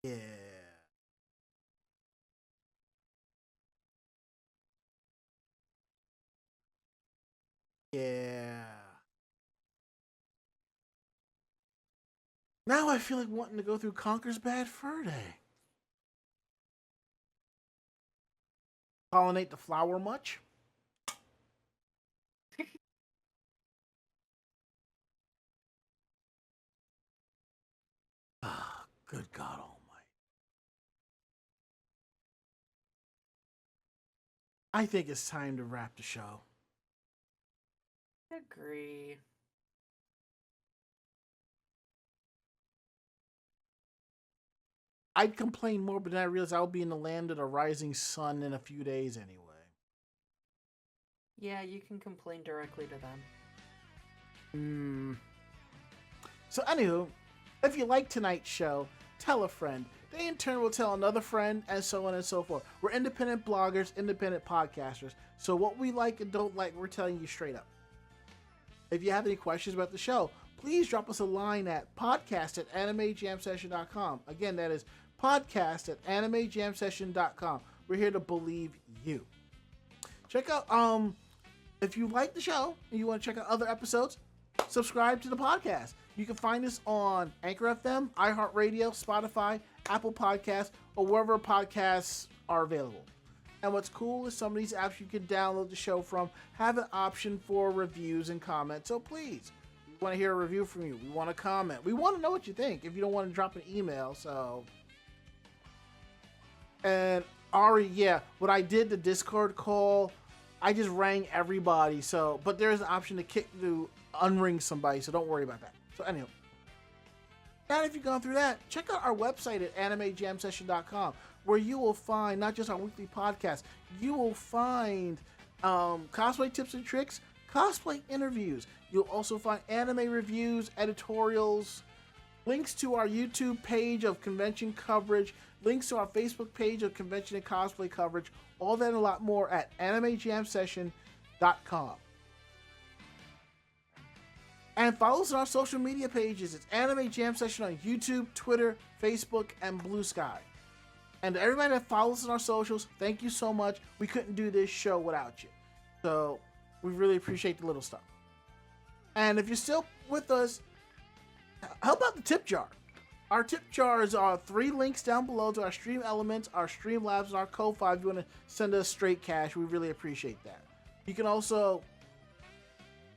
Yeah. Yeah. Now I feel like wanting to go through Conker's Bad Fur Day. Pollinate the flower much? Ah, good God Almighty. I think it's time to wrap the show. Agree. I'd complain more, but then I realized I'll be in the land of the rising sun in a few days anyway. Yeah, you can complain directly to them. So anywho, if you like tonight's show, tell a friend. They in turn will tell another friend, and so on and so forth. We're independent bloggers, independent podcasters. So what we like and don't like, we're telling you straight up. If you have any questions about the show, please drop us a line at podcast@animejamsession.com. Again, that is podcast@animejamsession.com. We're here to believe you. Check out, if you like the show and you want to check out other episodes, subscribe to the podcast. You can find us on Anchor FM, iHeartRadio, Spotify, Apple Podcasts, or wherever podcasts are available. And what's cool is some of these apps you can download the show from have an option for reviews and comments. So please, we want to hear a review from you. We want to comment. We want to know what you think if you don't want to drop an email. So, and Ari, yeah, what I did, the Discord call, I just rang everybody. So, but there is an option to unring somebody. So don't worry about that. So anyhow, now if you've gone through that, check out our website at animejamsession.com, where you will find not just our weekly podcast, you will find cosplay tips and tricks, cosplay interviews. You'll also find anime reviews, editorials, links to our YouTube page of convention coverage, links to our Facebook page of convention and cosplay coverage, all that and a lot more at animejamsession.com. And follow us on our social media pages. It's Anime Jam Session on YouTube, Twitter, Facebook, and Blue Sky. And to everybody that follows us on our socials, thank you so much. We couldn't do this show without you. So we really appreciate the little stuff. And if you're still with us, how about the tip jar? Our tip jars are 3 links down below to our Stream Elements, our Streamlabs, and our Ko-Fi. If you want to send us straight cash, we really appreciate that. You can also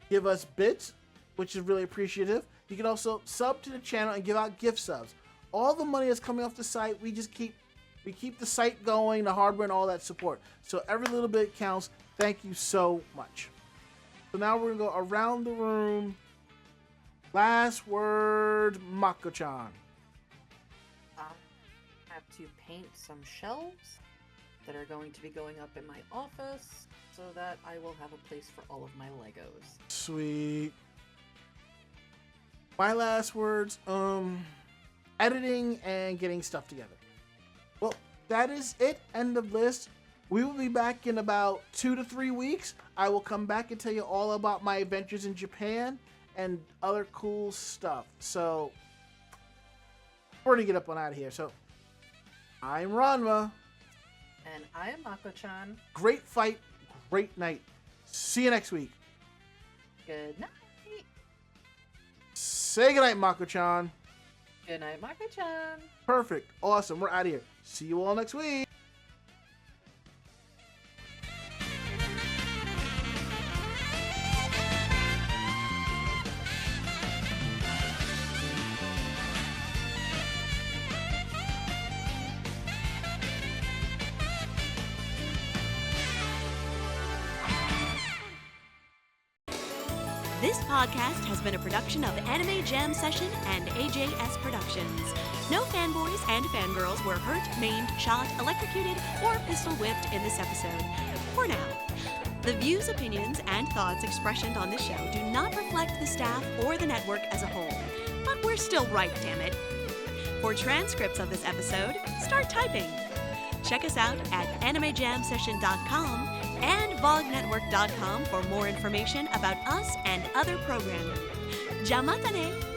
give us bits, which is really appreciative. You can also sub to the channel and give out gift subs. All the money that's coming off the site, we just keep We keep the site going, the hardware, and all that support. So every little bit counts. Thank you so much. So now we're going to go around the room. Last word, Mako-chan. I have to paint some shelves that are going to be going up in my office so that I will have a place for all of my Legos. Sweet. My last words, editing and getting stuff together. Well, that is it. End of list. We will be back in about 2 to 3 weeks. I will come back and tell you all about my adventures in Japan and other cool stuff. So, we're going to get up on out of here. So, I'm Ranma. And I am Mako-chan. Great fight, great night. See you next week. Good night. Say goodnight, Mako-chan. Good night, Mako-chan. Perfect. Awesome. We're out of here. See you all next week. This podcast has been a production of Anime Jam Session and AJS Productions. No fanboys and fangirls were hurt, maimed, shot, electrocuted, or pistol whipped in this episode. For now. The views, opinions, and thoughts expressed on this show do not reflect the staff or the network as a whole. But we're still right, damn it. For transcripts of this episode, start typing. Check us out at animejamsession.com and vognetwork.com for more information about us and other programming. Jamata ne!